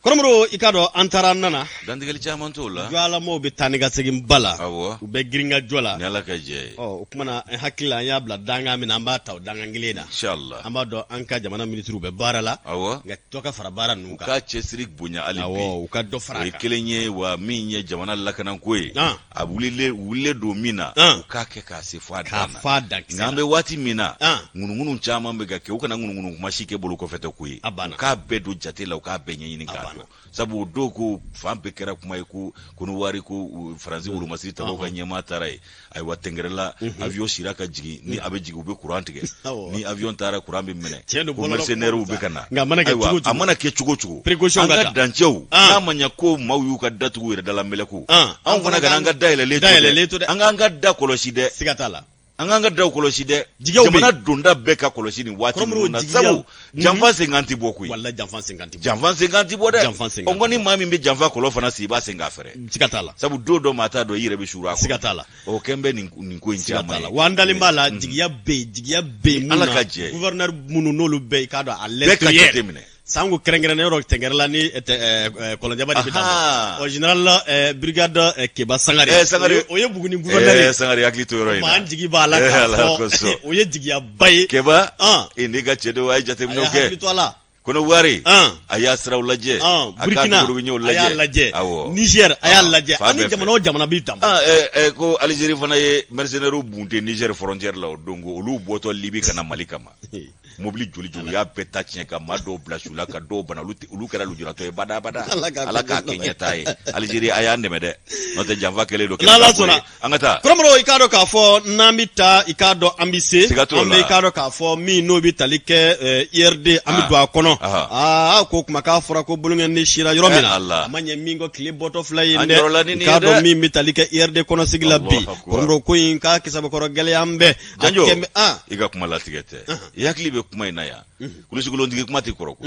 Kɔrɔmuru i k'a dɔn an taara an nana dantigɛli caman t'o la jɔlamaw bɛ taa ni ka segin ba la u bɛ girin ka jɔ la ni ala ka jɛ ye o kumana an hakili la an y'a bila dangan min na an b'a ta o dangan kelen na inshallah an b'a dɔn an ka jamana ministre bɛ baara la nka dɔ ka fara baara ninnu kan u ka cɛsiri bonya hali bi u ka dɔ fara a kan o ye kelen ye wa min ye jamana lakanako ye a wulilen don min na u k'a kɛ k'a se f'a dan na nka an bɛ waati min na ŋunuŋunu caman bɛ ka kɛ u kana ŋunuŋunu kuma si kɛ bolo kɔfɛ tɛ ko ye u k'a bɛɛ don jate la u k'a bɛɛ ɲɛɲini k'a dɔn sabu dɔw ko fan bɛɛ kɛra kuma ye ko ni wari ko faransi wolomasiri tabaw ka ɲɛmaa taara ye ayiwa tɛngɛrɛla avion sira ka jigin ni a bɛ jigin u bɛ courant tigɛ ni avion taara courant bɛ minɛ ko mercenaires bɛ ka na ayiwa a mana kɛ cogo cogo an ka dancɛw n'a ma ɲɛ ko maaw y'u ka datugu yɛrɛ dala mɛlɛku anw fana ka na an ka dayɛlɛlen to dɛ an k'an ka da kɔlɔsi dɛ siga t'a la an k'an ka daw kɔlɔsi dɛ jamana donda bɛɛ ka kɔlɔsi nin waati ninnu na sabu janfa senkan tɛ bɔ koyi janfa senkan tɛ bɔ dɛ o ko ni maa min bɛ janfa kɔlɔ fana si i b'a sen k'a fɛrɛ siga t'a la sabu don dɔ maa t'a dɔn i yɛrɛ bɛ suru a kɔnɔ siga t'a la o kɛn bɛ nin ko in caman ye wa an dalen b'a la jigiya bɛ yen ala ka jɛ gouverneur minnu n'olu bɛɛ i k'a dɔn a bɛɛ ka jateminɛ sangu kerengere yɔrɔ tɛngɛrɛla ni kɔlɔnjaba de bɛ taa o général brigade Keba Sangare o ye Buguni gouverneur Sangare hakili to yɔrɔ in na an jigi b'a la k'a fɔ o ye jigiyaba ye Keba ne ka cɛ dɔw a ye jateminɛw kɛ hakili to a la kono wari a y'a siraw lajɛ Burkina a y'a lajɛ Niger a y'a lajɛ ani jamana o jamana b'i tan ko Algérie fana ye mercenaires bunte Niger frontière la o don olu bɔtɔ Libye kana Mali kama mobili joli joli y'a bɛɛ ta tiɲɛ ka maa dɔw bila su la ka dɔw bana olu kɛra lujuratɔ ye badabada ala k'a kɛ ɲɛtaa ye Algérie a y'an dɛmɛ dɛ n'o tɛ janfa kɛlen don n'Ala sɔnna an ka taa kɔrɔmɔrɔw i k'a dɔn k'a fɔ n'an bɛ taa i k'a dɔn an bɛ se an bɛ i k'a dɔn k'a fɔ min n'o bɛ tali kɛ IRD an bɛ don a kɔnɔ ko kuma k'a fɔra ko boloŋɛnden sira yɔrɔ min na a ma ɲɛ min kɔ tile bɔtɔ fila ye dɛ i k'a dɔn min bɛ tali kɛ IRD kɔnɔsigi la bi kɔrɔmɔrɔw ko in k'a kisabekɔrɔ gɛlɛya an bɛɛ janjo i ka kuma latigɛ tɛ i hakili bɛ kuma in na yan kulusikulontigi kuma tɛ kɔrɔ ko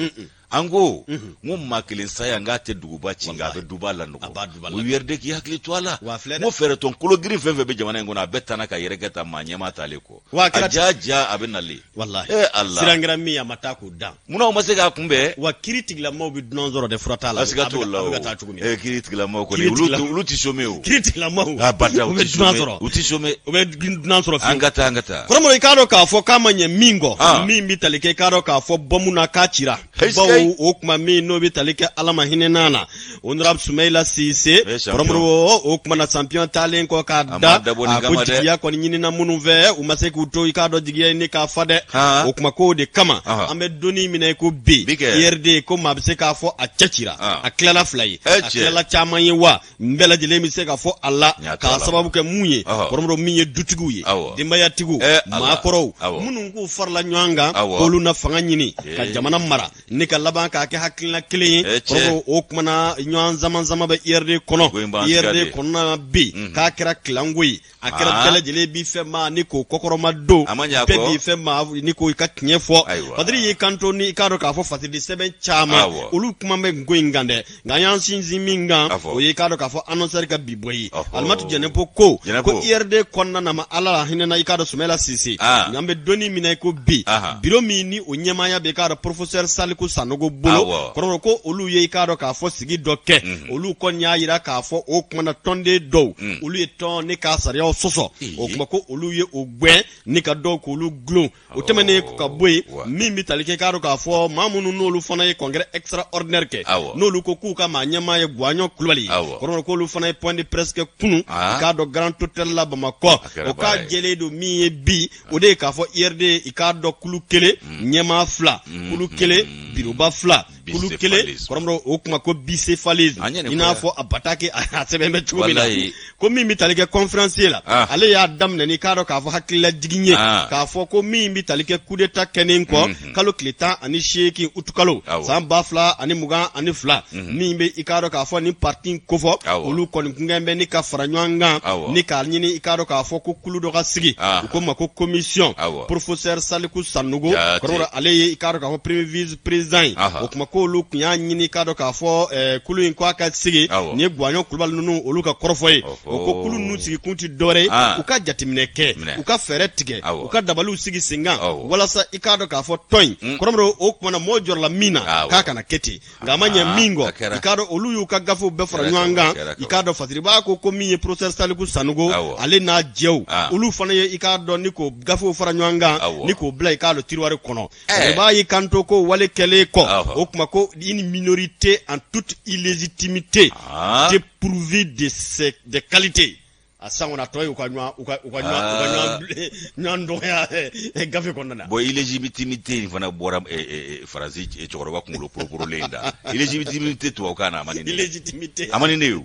an ko n ko maa kelen saya n k'a tɛ duguba ci nka a bɛ duba la nɔgɔ o IRD k'i hakili to a la n ko fɛɛrɛ tɔn kolo girin fɛn fɛn bɛ jamana in kɔnɔ a bɛɛ tanna ka yɛrɛkɛ ta maa ɲɛmaa t'ale kɔ a ja a bɛ nale Ala siran kɛra min a ma taa k'o dan munna o ma se k'a kunbɛn wa kiiri tigilamaw bɛ dunan sɔrɔ de fura t'a la siga t'o la o kiiri tigilamaw kɔni olu tɛ some o kiiri tigilamaw u tɛ some u bɛ dunan sɔrɔ an ka taa kɔrɔmɔrɔ i k'a dɔn k'a fɔ k'a ma ɲɛ min kɔ min bɛ tali kɛ i k'a dɔn k'a fɔ bɔmu na k'a cira bawo o kuma min n'o bɛ tali kɛ Ala ma hinɛ n'a na honorable Soumaïla Cissé kɔrɔmɔrɔ o kuma na champion taalen kɔ k'a da a ko jigiya kɔni ɲinina minnu fɛ u ma se k'u to i k'a dɔn jigiya ni k'a fa dɛ o kuma ko de kama an bɛ donni minɛ ko bi IRD ko maa bɛ se k'a fɔ a cɛ cira a tilala fila ye a tilala caman ye wa n bɛɛ lajɛlen bɛ se k'a fɔ a la k'a sababu kɛ mun ye kɔrɔmɔrɔ min ye dutigiw ye denbayatigiw maakɔrɔw minnu k'u farala ɲɔgɔn kan k'olu na fanga ɲini ka jamana mara ne ka laban k'a kɛ hakilina kelen ye kɔrɔmɔrɔ o kumana ɲɔgɔn zama bɛ IRD kɔnɔ IRD kɔnɔna bi k'a kɛra kilango ye a kɛra bɛɛ lajɛlen b'i fɛ ma ni k'o kɔkɔrɔma don bɛɛ b'i fɛ ma ni k'o i ka tiɲɛ fɔ Badiri y'i kanto ni i k'a dɔn k'a fɔ fasidi sɛbɛn caman olu kuma bɛ nko in kan dɛ nka an y'an sinsin min kan o ye i k'a dɔn k'a fɔ annonceur ka bi bɔ ye Alimatu Jɛnɛpo ko IRD kɔnɔna na ma Ala la hinɛ na i k'a dɔn Soumaïla Cissé nka an bɛ donni minɛ ko bi bureau min ni o ɲɛmaaya bɛ i k'a dɔn professeur Saliku Sanogo bolo kɔrɔmɔrɔ ko olu ye i k'a dɔn k'a fɔ sigi dɔ kɛ olu kɔni y'a jira k'a fɔ o kumana tɔnden dɔw olu ye tɔn ni k'a sariyaw sɔsɔ o kuma ko olu ye o gwɛn ni ka dɔw k'olu gulon o tɛmɛnen ka bɔ yen min bɛ tali kɛ k'a dɔn k'a fɔ maa minnu n'olu fana ye congrès extraordinaire kɛ n'olu ko k'u ka maa ɲɛmaa ye Guwaɲɔ Kulibali kɔrɔmɔrɔ k'olu fana ye point de presse kɛ kunun k'a dɔn Grand Hôtel la Bamakɔ o k'a jɛlen don min ye bi o de ye k'a fɔ IRD i k'a dɔn kulu kelen ɲɛmaa fila kulu kelen biroba fila kulu kelen kɔrɔmɔrɔ o kuma ko bicéphalisme i n'a fɔ a batake a sɛbɛn bɛ cogo min na ko min bɛ tali kɛ conférencier la ale y'a daminɛ ni k'a dɔn k'a fɔ hakililajigin ye k'a fɔ ko min bɛ tali kɛ coup d'état kɛnen kɔ kalo tile 18 utukalo san 2022 min bɛ i k'a dɔn k'a fɔ ni parti kofɔ olu kɔni kungɛn bɛ ni ka fara ɲɔgɔn kan ni k'a ɲini i k'a dɔn k'a fɔ ko kulu dɔ ka sigi u ko ma ko commission professeur Saliku Sanogo kɔrɔmɔrɔ ale ye i k'a dɔn k'a fɔ premier vice président ye o kuma ko olu kun y'a ɲini k'a dɔn k'a fɔ kulu in ko a ka sigi ni ye Guwaɲɔ Kulibali ninnu olu ka kɔrɔfɔ ye o ko kulu ninnu sigi kun tɛ dɔwɛrɛ ye u ka jateminɛ kɛ u ka fɛɛrɛ tigɛ u ka dabaliw sigi sen kan walasa i k'a dɔn k'a fɔ tɔn in kɔrɔmɔrɔ o kumana mɔɔ jɔrɔla min na k'a kana kɛ ten nka a ma ɲɛ min kɔ i k'a dɔn olu y'u ka gafew bɛɛ fara ɲɔgɔn kan i k'a dɔn fasiribaa ko min ye professeur Saliku Sanogo ale n'a jɛw olu fana ye i k'a dɔn ni k'o gafew fara ɲɔgɔn kan ni k'o bila i k'a dɔn tiroir kɔnɔ fasiribaa y'i kanto ko wale kɛlen kɔ o kuma ko une minorité en toute illégitimité dépourvue de qualité a sangona tɔ ye u ka ɲɔgɔn dɔgɔya gafe kɔnɔna na bon illégitimité in fana bɔra faransi cɛkɔrɔba kunkolo poroporolen in da illégitimité tubabukan na a ma ni ne illégitimité a ma ni ne o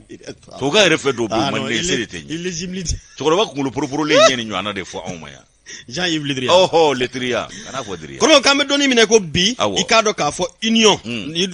tubabukan yɛrɛ fɛ dɔw bɛ yen man ne se de tɛ ɲɛ illégitimité cɛkɔrɔba kunkolo poroporolen ɲɛ ni ɲɔgɔnna de fɔ anw ma yan Jean-Yves Le Drian. Le Drian. Kana fɔ Drian. Kɔrɔ k'an bɛ dɔnni minɛ ko bi i k'a dɔn k'a fɔ union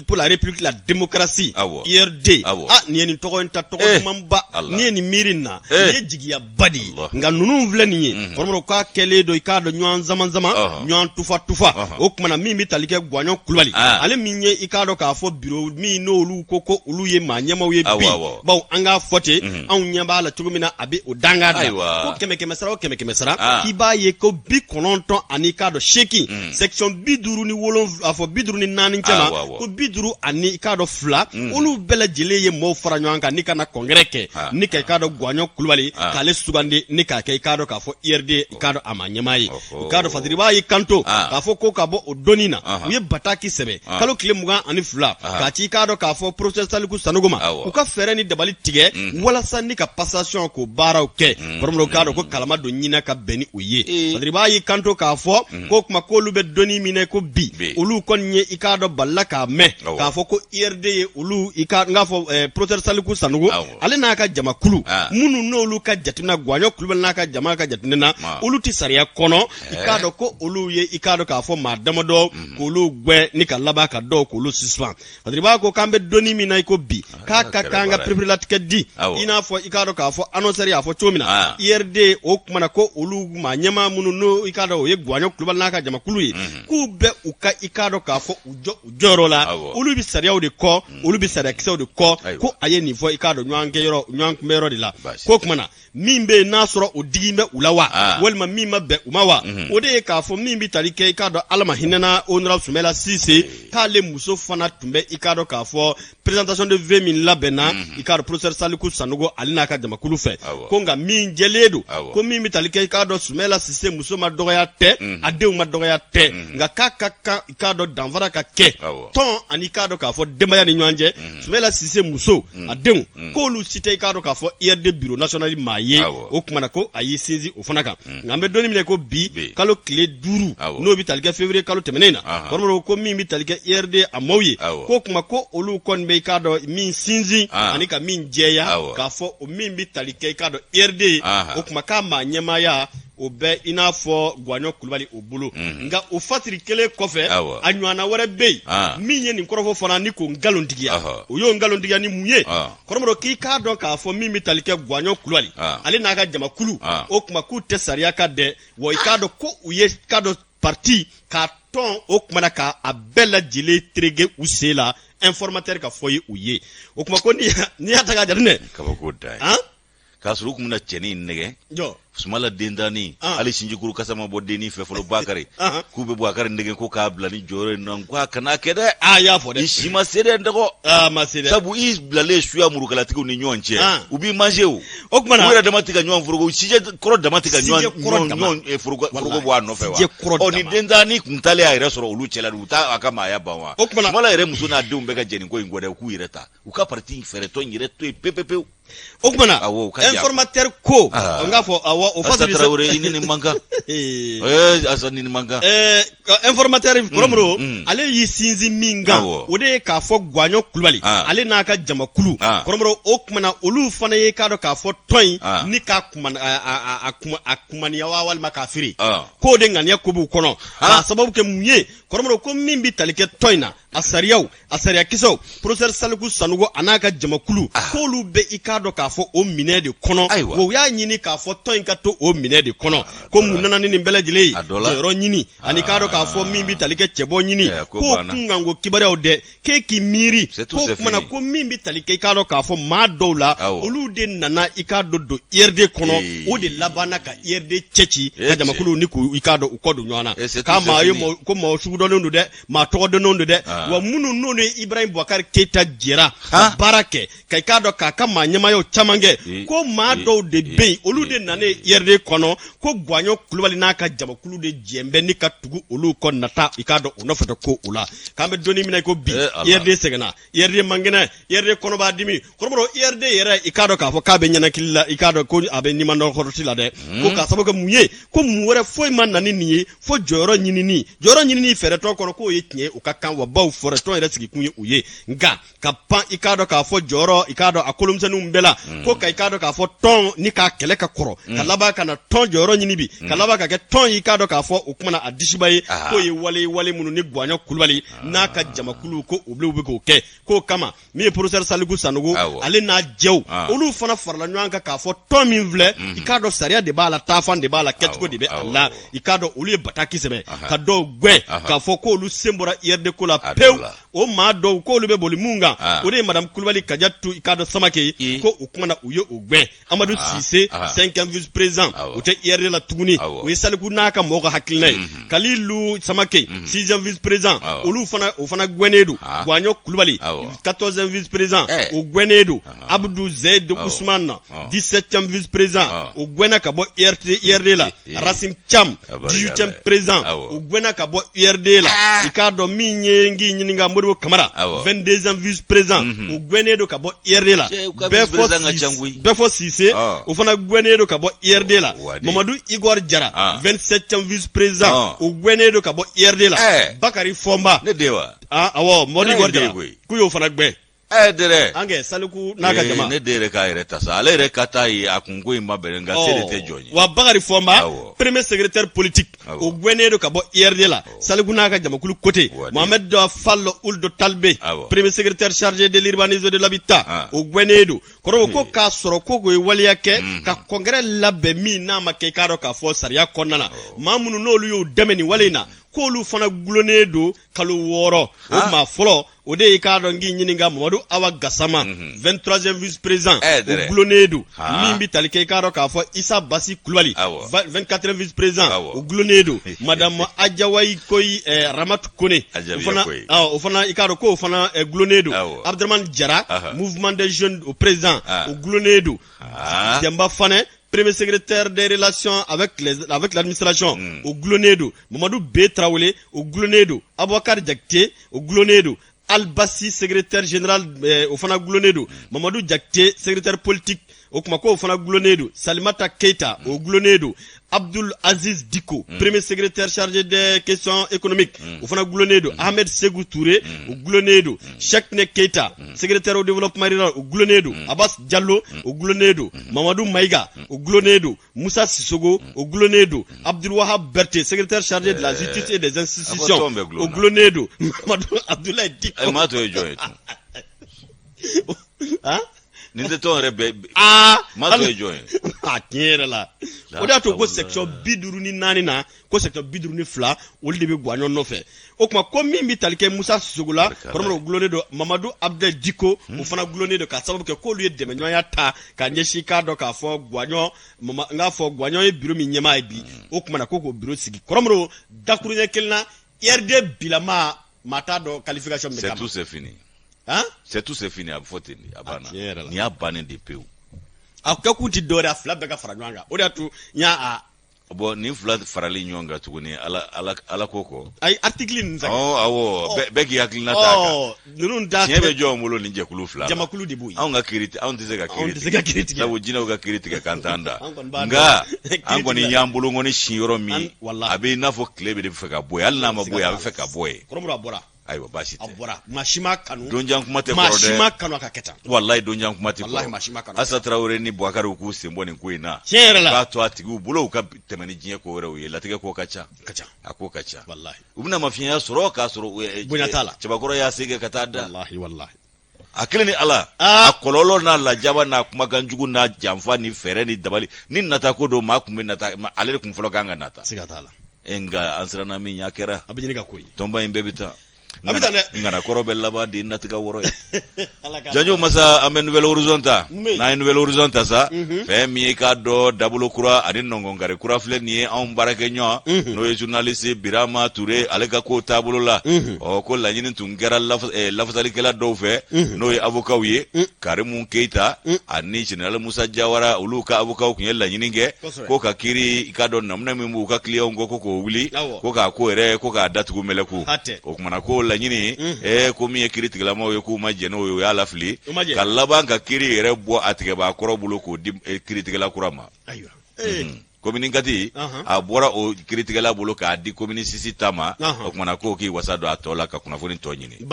pour la république la démocratie IRD nin ye nin tɔgɔ in ta tɔgɔ dumanba ni ye nin miiri na nin ye jigiyaba de ye nka ninnu filɛ nin ye kɔrɔmɔrɔ k'a kɛlen don i k'a dɔn ɲɔgɔn zamazama ɲɔgɔn tufa o kumana min bɛ tali kɛ Guwaɲɔ Kulibali ale min ye i k'a dɔn k'a fɔ bureau min n'olu ko olu ye maa ɲɛmaaw ye bi bawo an k'a fɔ ten anw ɲɛ b'a la cogo min na a bɛ o danga da ko 100 sara o 100 sara k'i b'a ye ko bi kononton ani ka do sheki section biduru ni wolon afo biduru ni nani chama ko biduru ani ka do fla olu bela jele ye mo faranyanka ni kana kongreke ni ka do gwanyo kulwali kale sugande ni ka do ka fo IRD ka do amanyamai ka do fadriba yi kanto ka fo ko ka bo odonina uye bataki sebe kalo kile muga ani fla ka ti ka do ka fo process saliku sanugoma ko ka fere ni dabali tige wala sanni ka passation ko bara ke poromlo ka do ko kalama do nyina ka beni uye fadriba yi kanto ka fo ko kuma ko lube doni mine ko bi ulu kon nye ika do balla ka me ka fo ko IRD ye ulu ika ngafo process saliku sanugo ale na ka jama kulu munu no ulu ka jatina gwanyo kulu na ka jama ka jatina ulu ti sariya kono ika do ko ulu ye ika do ka fo madamo do ko ulu gbe ni ka laba ka do ko ulu siswan fadriba ko kambe doni mina ko bi ka kanga privilatike di ina fo ika do ka fo annoncerie afo chomina IRD o kuma na ko ulu ma nyama munu no ika do ye gwanyo kulu na ka jama kulu ye ku be uka ika do ka fo ujoro la ulu bi sariya de ko ulu bi sariya kiso de ko ko aye ni fo ika do nyanke yoro nyank mero de la ko kuma na mimbe nasoro odigimbe ulawa welma mimma be umawa ode ka fo mimbi talike ika do alama hinana onra sumela sise kale muso fana tumbe ika do ka fo présentation de 20000 labena ika do professeur Saliku Sanogo alina ka jama kulu fe ko nga min jeledo ko mimbi talike ika do sumela sise muso ma doya te adeu ma doya te nga kaka ika do danvara ka ke ton ani ika do ka fo demaya ni nyanje sumela sise muso adeu ko lu cité ika do ka fo IRD bureau national maye o kuma na ko ayi sinzi o fana kan ngambe doni mine ko bi kalo clé duru no bi talike février kalo temenena kormo ko min bi talike IRD amawye ko kuma ko olu kon be ka do min sinzi ani ka min jeya ka fo o min bi talike ka do IRD o kuma ka ma nyema ya o be ina fo gwanyo kulubali o bulu nga o fatiri kele kofe anywana wara be min ye ni korofo fana ni ko ngalondigia o yo ngalondigia ni muye koromro ki ka don ka fo min mi talike gwanyo kulubali ale na ga jama kulu o kuma ku te sariya ka de wo ikado ko uye kado parti ka ton o kuma na ka abela jile trege usela informateur ka foye uye o kuma ko ni ataga jarne ka ko dai ka suru kuma na cheni nege jo sumala dendani ali sinjikuru kasama bodeni fe folo bakare kube bakare ndege ko ka blani jore nan kwa kana kede ya fo de ishima sede ndako ma sede sabu is blale shuya murukala tiko ni nyonche ubi manjeu okmana wera damatika nyon furugo sije koro damatika nyon furugo bwa no fe wa oni dendani kuntale ya resoro ulu chela uta akama ya bawa sumala ere musuna de umbeka jeni ko ingode ku ireta uka parti fereto nyireto pepepe okmana informateur ko ngafo o fatiri traure ini manga asani ni manga informateur koromro ale yisinzi minga ode ka fo gwanyo kulubali ale na ka jama kulu koromro okmana olu fana ye ka do ka fo toy ni ka akumani ya wal makafiri ko de ngania ko bu kono sababu ke munye koromro ko mimbi talike toyna asariya kiso professeur Saliku Sanogo anaka jama kulu ko lu be ikado ka fo o mine de kono wo ya nyini ka fo toy ka to o mine de kono ko munana ni mbele jile ro nyini ani kado ka fo mimbi talike chebo nyini ko kungango kibare ode ke ki miri ko mana ko mimbi talike kado ka fo ma dola olu de nana ikado do IRD kono o de labana ka IRD chechi ka jama kulu ni ku ikado ukodo nyana kama yo ko mo sugudo ndu de ma to do ndu de wa munu none Ibrahim Boubacar Keita jira barake kai kado ka kama nyama yo chamange ko ma do de be olu de nane IRD kono ko gwanyo kulubali naka jama kulu de jembe ni ka tugu olu kon nata ikado onofoto ko ula kambe doni mina ko bi IRD segana IRD mangena IRD kono ba dimi korobro IRD yere ikado ka fo kabe nyana killa ikado ko abe ni mando khotila de ko ka sabo ko muye ko muwere fo man nani ni fo joro nyini fere to kono ko yetnye ukakan wa baw fore to yere sigi kunye uye nga kapan ikado ka fo joro ikado akolumse numbela ko ka ikado ka fo ton ni ka kele ka koro kalaba kana ton joro nyini bi kalaba ka ke ton ikado ka fo ukumana adishibaye ko ye wale munu ni gwanyo kulubali na ka jama kulu ko ublu ko ke ko kama mi professeur Saliku Sanogo ale na jew olu fana farla nyanka ka fo ton min vle ikado saria de bala tafan de bala ketko de be Allah ikado olu bataki sebe ka do gwe ka fo ko olu sembora IRD ko la pew o ma do ko olu be boli munga o de madam kulubali kajatu ikado samake ko o kuma na u ye o gwɛn Amadou Cissé 5e vice-président o tɛ IRD la tuguni o ye Saliku n'a ka mɔgɔ ka hakilina ye Kalilu Samake 6e vice-président olu fana gwɛnnen don Gwanyo Kulubali 14e vice-président o gwɛnnen don Abdou Zaid Ousmane 17e vice-président o gwɛnna ka bɔ IRD la Racine Cham 18e président o gwɛnna ka bɔ IRD la i k'a dɔn min ye ngi ɲininka Modibo Kamara 22e vice-président o gwɛnnen don ka bɔ IRD la bɛɛ fɔ Cissé o fana gwɛnnen don ka bɔ IRD la Mamadou Igor Jara 27e vice-président o gwɛnnen don ka bɔ IRD la Bakari Fɔnba awɔ Mamadou Igor Jara k'u y'o fana gwɛn dere ange Saliku n'a ka jama ne dere ka yɛrɛ ta sa ale yɛrɛ ka taa ye a kun ko in ma bɛn nka se de tɛ jɔn ye wa Bakari Fɔnba premier secrétaire politique o gwɛnnen don ka bɔ IRD la Saliku n'a ka jamakulu côté Mohamed Fallo Ould Talibé premier secrétaire chargé de l'urbanisme de l'habitat o gwɛnnen don kɔrɔ ko k'a sɔrɔ ko o ye waleya kɛ ka congrès labɛn min n'a ma kɛ k'a dɔn k'a fɔ sariya kɔnɔna na maa minnu n'olu y'o dɛmɛ nin wale in na k'olu fana gulonnen don kalo 6 o maa fɔlɔ o de ye k'a dɔn k'i ɲininka Mamadou Awa Gassama 23e vice-président o gulonnen don min bi tali kɛ k'a dɔn k'a fɔ Issa Bassi Kulubali 24e vice-président o gulonnen don madame Adjawayi Koyi Ramatu Kone o fana i k'a dɔn k'o fana gulonnen don Abdraman Jara mouvement des jeunes au président o gulonnen don Demba Fane premier secrétaire des relations avec l'administration au Glonedo, Mamadou B. Traoré au Glonedo, Abouakar Diakité au Glonedo, Al-Bassi secrétaire général au Fana Glonedo, Mamadou Diakité secrétaire politique au Kumako au Fana Glonedo, Salimata Keita au Glonedo, Abdul Aziz Diko, premier secrétaire chargé des questions économiques au Fana Glonedo, Ahmed Segou Touré au Glonedo, Chekne Keita, secrétaire au développement rural au Glonedo, Abbas Diallo au Glonedo, Mamadou Maïga au Glonedo, Moussa Sissogo au Glonedo, Abdul Wahab Berté, secrétaire chargé de la justice et des institutions au Glonedo, Mamadou Abdoulaye Diko. Hein? Nindeton rebe mato ejoy tiɲɛ la o da to ko section 54 na ko section 52 olu de bɛ Gwanyo nɔfɛ o kuma ko min bi tali kɛ Musa Sissogo la kɔrɔmɔrɔ gulonnen don Mamadou Abdel Diko o fana gulonnen don ka sababu kɛ k'olu ye dɛmɛɲɔgɔnya ta ka ɲɛsin k'a dɔn k'a fɔ Gwanyo n k'a fɔ Gwanyo ye bureau min ɲɛmaa ye bi o kuma na ko k'o bureau sigi kɔrɔmɔrɔ dakuruɲɛ kelen na IRD bilama maa t'a dɔn qualification min kama c'est tout c'est fini. Hein? C'est tout, c'est fini. Ni a banné des peu. A ka kuti dore a fila bɛɛ ka fara ɲɔgɔn kan o de y'a to n y'a bon ni fila farali ɲɔgɔn kan tuguni ala ko kɔ ayi article nin sa awɔ bɛɛ k'i hakilina t'a kan ninnu da tiɲɛ bɛ jɔn bolo ni jɛkulu fila jamakulu de b'o ye anw ka kiiri anw tɛ se ka kiiri tigɛ sabu jinɛw ka kiiri tigɛ kan t'an da nka an kɔni y'an bolo ŋɔni si yɔrɔ min a bɛ i n'a fɔ tile bɛ de fɛ ka bɔ ye hali n'a ma bɔ ye a bɛ fɛ ka bɔ ye kɔrɔmɔrɔ a bɔra ayiwa baasi tɛ a bɔra maa si ma kanu donjan kuma tɛ kɔrɔ dɛ maa si ma kanu a ka kɛ tan walayi donjan kuma tɛ walayi maa si ma kanu Assa Traoré ni Boubacar k'u sen bɔ nin ko in na tiɲɛ yɛrɛ la k'a to a tigiw bolo u ka tɛmɛ ni diɲɛ ko wɛrɛw ye latigɛ ko ka ca a ko ka ca walayi u bɛna mafiɲɛya sɔrɔ k'a sɔrɔ bonya t'a la cɛbakɔrɔ y'a se kɛ ka taa da walayi a kelen ni Ala a kɔlɔlɔ n'a lajaba n'a kumakan jugu n'a janfa ni fɛɛrɛ ni dabali ni nata ko don maa kun bɛ nata ale de kun fɔlɔ kan ka nata siga t'a la nka an siranna min ɲa kɛra a bɛ ɲini ka ko ye tɔnba in bɛɛ bɛ taa ngana kɔrɔ bɛ laban de natigɛ wɔrɔ ye janjo masa an bɛ nouvelle horizon ta n'an ye nouvelle horizon ta sa fɛn min ye k'a dɔn dabolo kura ani nɔngɔnkari kura filɛ nin ye anw baarakɛ ɲɔgɔn n'o ye journaliste Birama Touré ale ka ko taabolo la ko laɲini tun kɛra lafasalikɛla dɔw fɛ n'o ye avocat ye Karimu Keita ani général Musa Jawara olu ka avocat tun ye laɲini kɛ ko ka kiiri i k'a dɔn namuna min b'u ka client ko k'o wuli ko k'a ko yɛrɛ ko k'a datugu mɛlɛku o kumana ko laɲini ko min ye kiiri tigilamaw ye k'u ma jɛn n'o ye o y'a lafili ka laban ka kiiri yɛrɛ bɔ a tigɛbaa kɔrɔ bolo k'o di kiiritigɛla kura ma komini Kati a bɔra o kiiritigɛla bolo k'a di komini Sisi ta ma o kumana ko k'i wasa don a tɔ la ka kunnafoni tɔ ɲini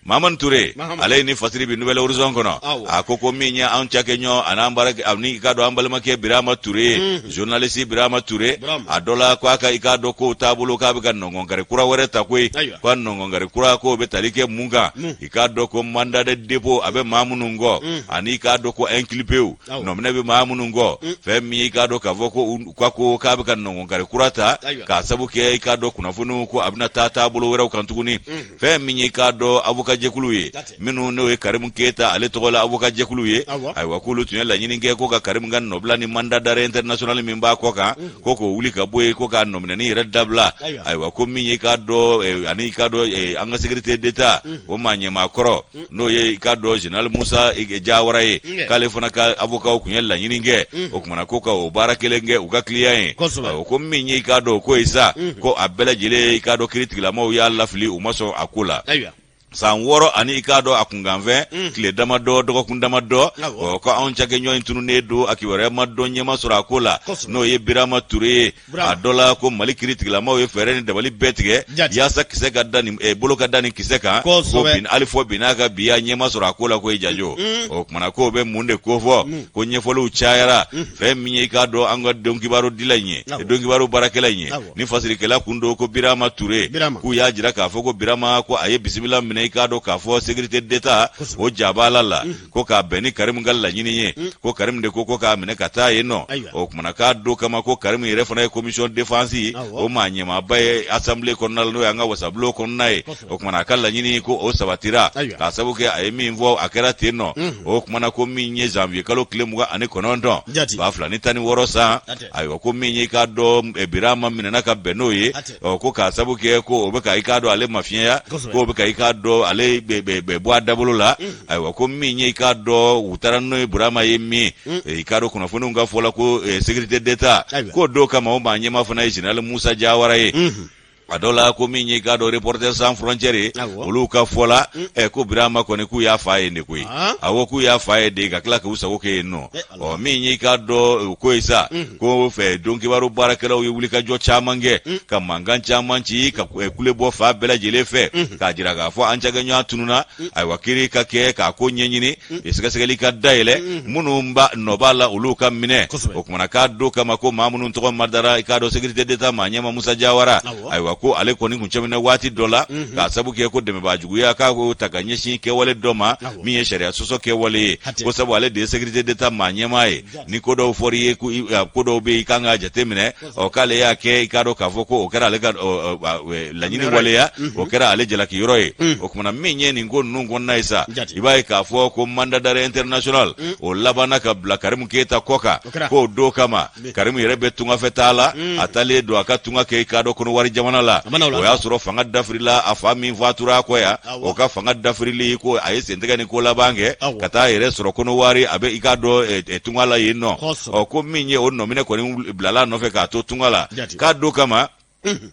Mahamani Touré ale ye nin fasiri bi nouvelle horizon kɔnɔ a ko min ye anw cakɛɲɔ an'an baarakɛ ani i k'a dɔn an balimakɛ Birama Touré journaliste Birama Touré a dɔ la ko i k'a dɔn k'o taabolo k'a bɛ ka nɔngɔnkari kura wɛrɛ ta koyi ko a nɔngɔnkari kura k'o bɛ tali kɛ mun kan i k'a dɔn ko mandat de dépôt a bɛ maa minnu kɔ ani i k'a dɔn ko inculpé nɔminɛ bɛ maa minnu kɔ fɛn min i k'a dɔn k'a fɔ ko kwa ko ka be kan non ngare kurata ka sabu ke ka do kuna funu ko abna tata bolo wera kan tuguni fe minyi ka do abuka jekulu ye minu no e karim keta ale to la abuka jekulu ye ay wakulu tun la nyini nge ko ka karim gan nobla ni manda dare international min ba ko ka ko ko wuli ka boye ko ka nomina ni red dabla ay wako minyi ka do ani ka do anga secrétaire d'état o manye makoro no ye ka do general Musa Jawara ye kale fana ka abuka ko nyella nyini nge o kuma ko ka o barakele nge o ka client ko minyi ka do ko isa ko abela jile ka do critique la mo ya lafli o maso akula san woro ani ikado akunganve kile damado dogo kundamado ko on chage nyo intunu nedo akiwere maddo nyema sura kola no ye birama ture adola ko mali critique la mo ye fereni de bali betige ya sakise gadani bolo gadani kiseka ko bin alifo binaka biya nyema sura kola ko ijajo o mana ko be munde ko fo ko nyefolo uchayara fe minye ikado anga donki baro dilanye donki baro barakelanye ni fasiri kala kundo ko birama ture ku ya jira ka fo ko birama ko aye bismillah ikado ka fo sécurité d'état o jabala la ko ka beni karim galla nyini ye ko karim de ko ka mine kata yeno o kuma ka do kama ko karim yere fana commission défense o manye ma baye assemblée konal no yanga wasablo konnae o kuma kala nyini ko o sabatira ka sabu ke ayemi mvo akera teno o kuma ko minye janvier kalo klemuga ane konondo ba fulani tani worosa ayo ko minye ka do ebirama minena ka benoye o ko ka sabu ke ko obeka ikado ale mafia ko obeka ikado ale be boa dabolo la aywa ko minye ikado utarano burama yemi ikado kuna funu nga fola ko sécurité d'état ko do kama o manye mafuna general Musa Jawara ye adola ko minye gado Reporters sans frontières oluka fola ko birama ko ne ku ya faye ne ku awo ku ya faye de ga kla ku sawo ke no o minye gado ko isa ko fe donki baro barakela o wuli ka jo chamange ka mangan chamanchi ka kule bo fa bela jele fe ka jira ga fo anja ganyo atununa ay wakiri ka ke ka ko nyenyini isika sekeli ka daile munumba nobala uluka mine o kuma ka do kama ko mamunun to madara ikado sécurité d'état manyama Musa Jawara ay ko ale ko ni kunchemene wati dola ka sabu ke ko deme bajugu ya ka ko takanye shi ke wale doma mi ye sharia soso ke wale ko sabu ale de sécurité d'état manyema e ni ko do fori ku ko do be kanga jatemine o kale ya ke ikado ka foko o kera ale ka la nyini wale ya o kera ale jela ki yoro e o kuma minye ni ngo nungo naisa ibai ka foko manda dare international o labana ka bla karim keta koka ko do kama karim yere betunga fetala atale do akatunga ke ikado kono wari jamana o ya soro fanga dafrila afami vatura ko ya o ka fanga dafrili ko ayese ndega ni ko labange kata yere soro kono wari abe ikado tungala yino o ko minye o nomine ko ni blala no fe ka to tungala ka do kama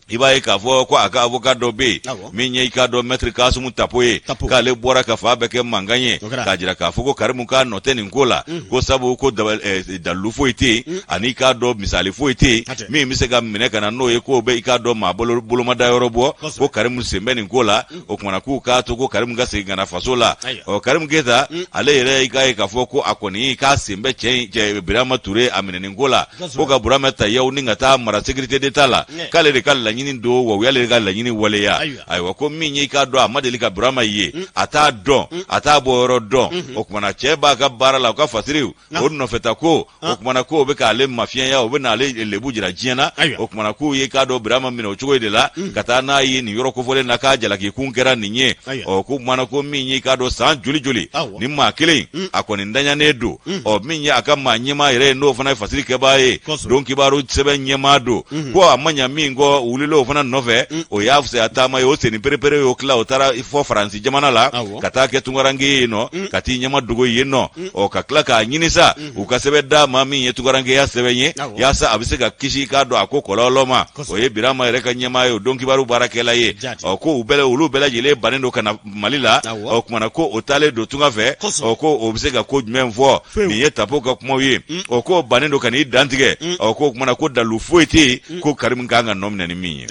ibaye ka fo ko aka avocado be minye ikado metri kasu mutapoye ka le bora ka fa beke manganye ka jira ka fo ko karimu ka noten nkola ko sabu ko da lufo ite ani ka do misali fo ite mi misega mine kana no ye ko be ikado ma bolo ma da yorobo ko karimu sembe nkola o kuma ku ka to ko karimu ga se gana fasola o karimu geta ale yere ikaye ka fo ko akoni ka sembe che birama ture amine nkola ko ka burama ta yaw ninga ta mara sécurité d'état la kale kala nyini do wo yale kala nyini wole ya aywa ko minye ka do amadeli ka brama ye ata do ata boro do o kuma na cheba ka barala ka fasiri o no feta ko o kuma na ko be ka le mafia ya o be na le lebujira jiena o kuma na ko ye ka do brama mino chugo de la kata na yi ni yoro ko fole na ka jala ki kunkera ninye o ko kuma na ko minye ka do san juli ni ma kile akoni ndanya nedo o minye aka manyema ire no fana fasiri ke bae donki baro sebe nyema do ko amanya mingo ulilo fana nove o yafse atama yo seni perepere yo kla otara ifo France jamana la katake tungarangi no kati nyama dugo yeno o kakla ka nyinisa ukasebe da mami yetungarangi ya sebenye yasa abisega kishi kado akoko loloma o ye birama ereka nyama yo donki baru barakela ye o ko ubele ulu bela jile banendo kana malila o kuma ko otale do tungafe o ko obisega ko jmenfo ni yetapoka kuma wi o ko banendo kana idantige o ko kuma ko dalufuiti ko karim nganga nomne ni minye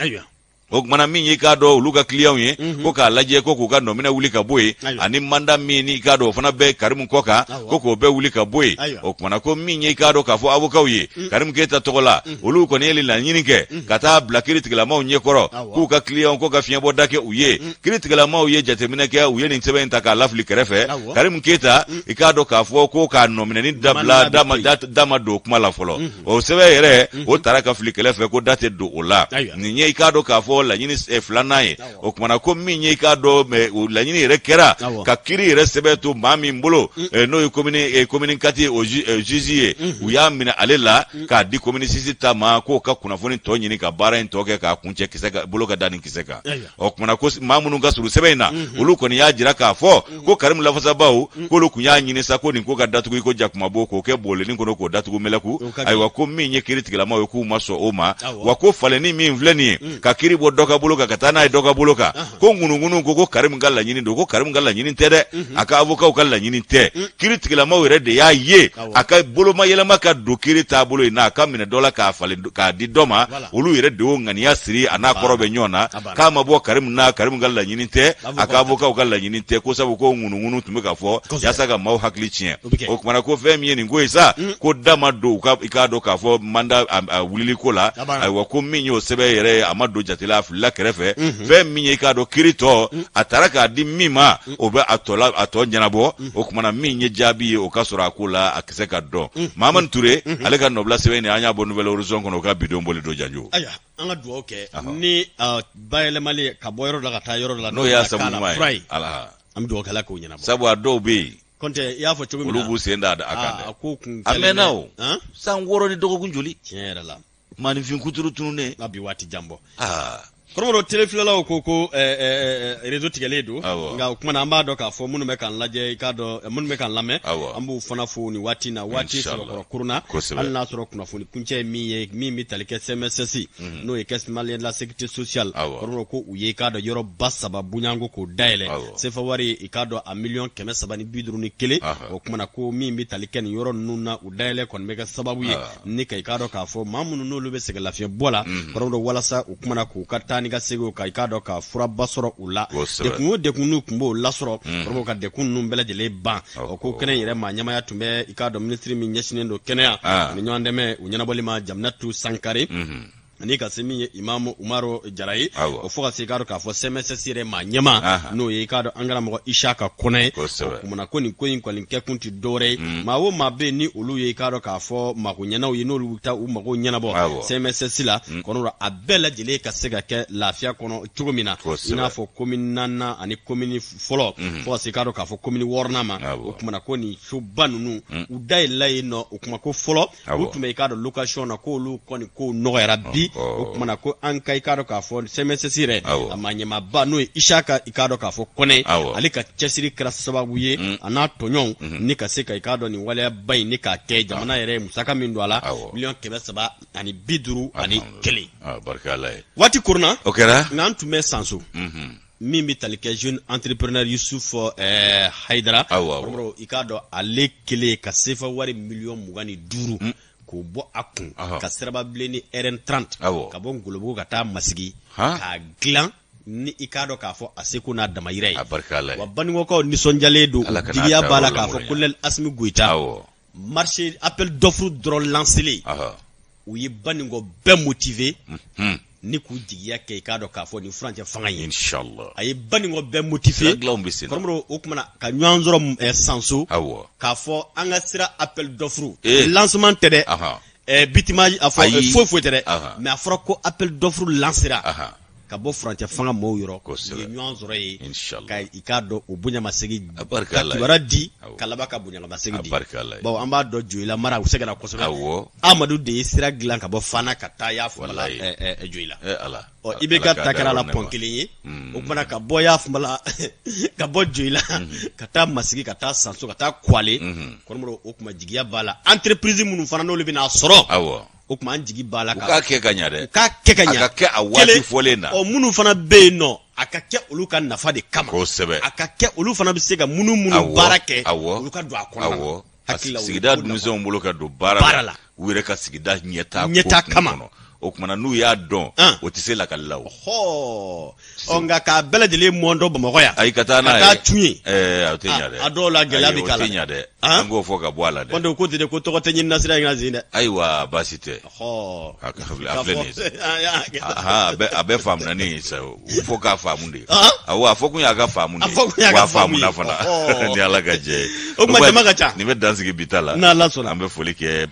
o kumana min yi ka do olu ka client ye ko ka laje ko ka nomina wuli ka boye ani manda min ni ka do fana be Karim Koka ko be wuli ka boye o kumana ko min yi ka do ka fo avocat ye Karim Keita togola olu ko ne la nyini ke kata blakiri tigala maw nye koro ko ka client ko ka fiya bo dake uye kritikala maw ye jatemina ke uye ni sebe ntaka lafli kerefe Karim Keita ikado ka fo ko ka nomina ni dabla dama do kuma la folo o sebe yere o taraka fli kerefe ko date do ola ni nye ikado ka fo la nyini flana ye o kumana ko min nye ikado me la nyini yere kera ka kiri yere sebe to mami mbolo no yu communicati o juziye uya mina alela ka di communicisi tama ko ka kunafoni to nyini ka bara ntoke ka kunche kiseka bolo ka dani kiseka o kumana ko mamunu ga suru sebe na olu ko ni ya jira ka fo ko Karim lafasa bawo ko lu kunya nyini sa ko ni ko ga datugu ko jakuma bo ko ke bole ni ko ko datugu meleku aywa ko min nye kiri tigala ma ko maso oma wa ko fale ni min vleni ka kiri bo doka bolo ka katana e doka bolo ka ko ngunu ko Karim galla nyini do ko Karim galla nyini tede aka avoka ko galla nyini te kiri tigala ma were de ya ye aka bolo ma yela maka do kiri ta bolo ina ka mina dola ka fale ka di doma olu yere de o ngani ya siri ana korobe nyona ka ma bo Karim galla nyini te aka avoka ko galla nyini te ko sabu ko ngunu tumeka fo ya saka mau hakli chien o kumana ko fe mi ni ngoisa ko dama do ka ikado ka fo manda wulili ko la wa ko minyo sebe yere amado jatila afla kerefe fe mi ikado kirito ataraka di mima o be atola ato nyanabo o kumana minye jabi o kasura kula akiseka do Maman Touré ale ka nobla sebe ni anya bo nouvelle horizon kono ka bidon boli do janjo aya anga duo ke ni bayele mali ka boyro la ka yoro la no ya sabu mai ala am duo kala ko nyana sabu ado be konte ya fo chogo olu bu senda da akande ko kun amenao san woro ni dogo kunjuli tiera la mani fin kuturu tunune abi wati jambo koromoro telefilala ko réseau tigeledo nga kuma na amba do ka fo munu me kan laje ka do munu me kan lame ambu fana fo ni wati na wati so ko kuruna al na so kuna fo ni kunche mi talike SMSC no e kes malien la sécurité sociale koromoro ko uye ka do yoro basaba bunyango ko daile se fa wari e ka do a million keme sabani bidru ni kele o kuma na ko mi talike ni yoro nuna u daile kon mega sababu ye ni kai ka do ka fo mamunu no lube se la fie bola koromoro wala sa u kuma na ko kata ni ga sego ka ikado ka fura basoro ula de kunu kumbo lasoro promo ka de kunu mbele jele ban o ko kene yere ma nyama ya tumbe ikado ministry min nyeshine ndo kene ya ni nyande me unyana bolima Jamnatu Sankare ani ka semi Imam Umaro Jarai o foka sigaro ka fo SMSC re ma nyama no ye ka do angala mo Ishaka Kone muna ko ni ko yin ko linke kunti dore ma wo ma be ni olu ye ka do ka fo ma ko nyana o ye no lu ta u ma ko nyana bo SMSC la kono abela jele ka sega ke lafia kono chugomina ina fo kominana ani komini folo fo sigaro ka fo komini worna ma o kuma ko ni shubanu u dai lai no o kuma ko folo o tume ka do location na ko lu ko ni ko no rabbi o kuma ko an kai kado ka fo SMSC re amanye maba no Ishaka ikado ka fo Kone alika chesiri kra sababu ye ana tonyon ni ka se kai kado ni wala bay ni ka ke jamana yere musaka mindo ala million kebe saba ani biduru ani kele barkala wati kurna okera ngantu me sanso mimi talike jeune entrepreneur Yusuf Haidara bro ikado ale kele ka sefa wari million mugani duru ko bo akun ka seraba bleni RN30 ka bon golobo ka ta masigi ka glan ni ikado ka fo aseko na damayire wa bani ko ni sonjale do digiya bala ka fo kullal asmi guita marché appel d'offre dro lancelé uyi bani ngo be motivé ni ku digiya ke ikado ka fo ni franche fanga yi inshallah ay bani ngo be motivé komro okumana ka nyanzoro sanso ka fo anga sira appel d'offre lancement tede bitima afo fo tede mais afro ko appel d'offre lancera ka bo franche fanga mo yoro ni nyanzoro yi ka ikado obunya masegi kibara di kalaba ka bunya masegi di bo amba do joila mara usegala kosola Amadou de sira glan ka bo fana kata ya fo la joila ala o ibeka takara la ponkeliye o kuma ka bo ya fumala ka bo joila kata masigi kata sanso kata kwale koromoro o kuma jigiya bala entreprise munu fana no lebina soro o kuma anjigi bala ka ke kanya de ka ke kanya aka ke awati folena o munu fana be no aka ke olu ka nafa de kama aka ke olu fana bi se ka munu barake olu ka do akona sigida dumiso mbolo ka do bara la wire ka sigida nyeta kama o kuma n'u y'a dɔn o tɛ se lakali la o nka k'a bɛɛ lajɛlen mɔndɔ Bamakɔ yan ayi ka taa n'a ye ka taa tun ye a tɛ ɲa dɛ a dɔw la gɛlɛya bɛ k'a la o tɛ ɲa dɛ an k'o fɔ ka bɔ a la dɛ kɔnte ko ten de ko tɔgɔ tɛ ɲini na sira in ka zen dɛ ayiwa baasi tɛ a filɛ nin ye a bɛɛ faamuna ne ye sa fo k'a faamu de awɔ a fɔ kun y'a ka faamu de wa faamuna fana ni Ala ka jɛ ye o kuma jama ka ca nin bɛ dansigi bi ta la n'Ala sɔnna an bɛ foli kɛ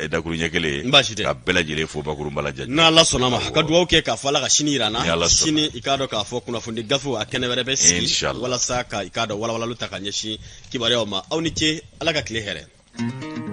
dakuru ɲɛ kelen baasi tɛ ka bɛɛ lajɛlen fo bakurunba la jɛ n'Ala sɔnna ma ka dugawu kɛ k'a fɔ Ala ka sini yira an na sini i k'a dɔn k'a fɔ kunnafoni gafew a kɛnɛ wɛrɛ bɛ sigi walasa ka i k'a dɔn walawalaliw ta ka ɲɛsin kibaruyaw ma aw ni ce Ala ka tile hɛrɛ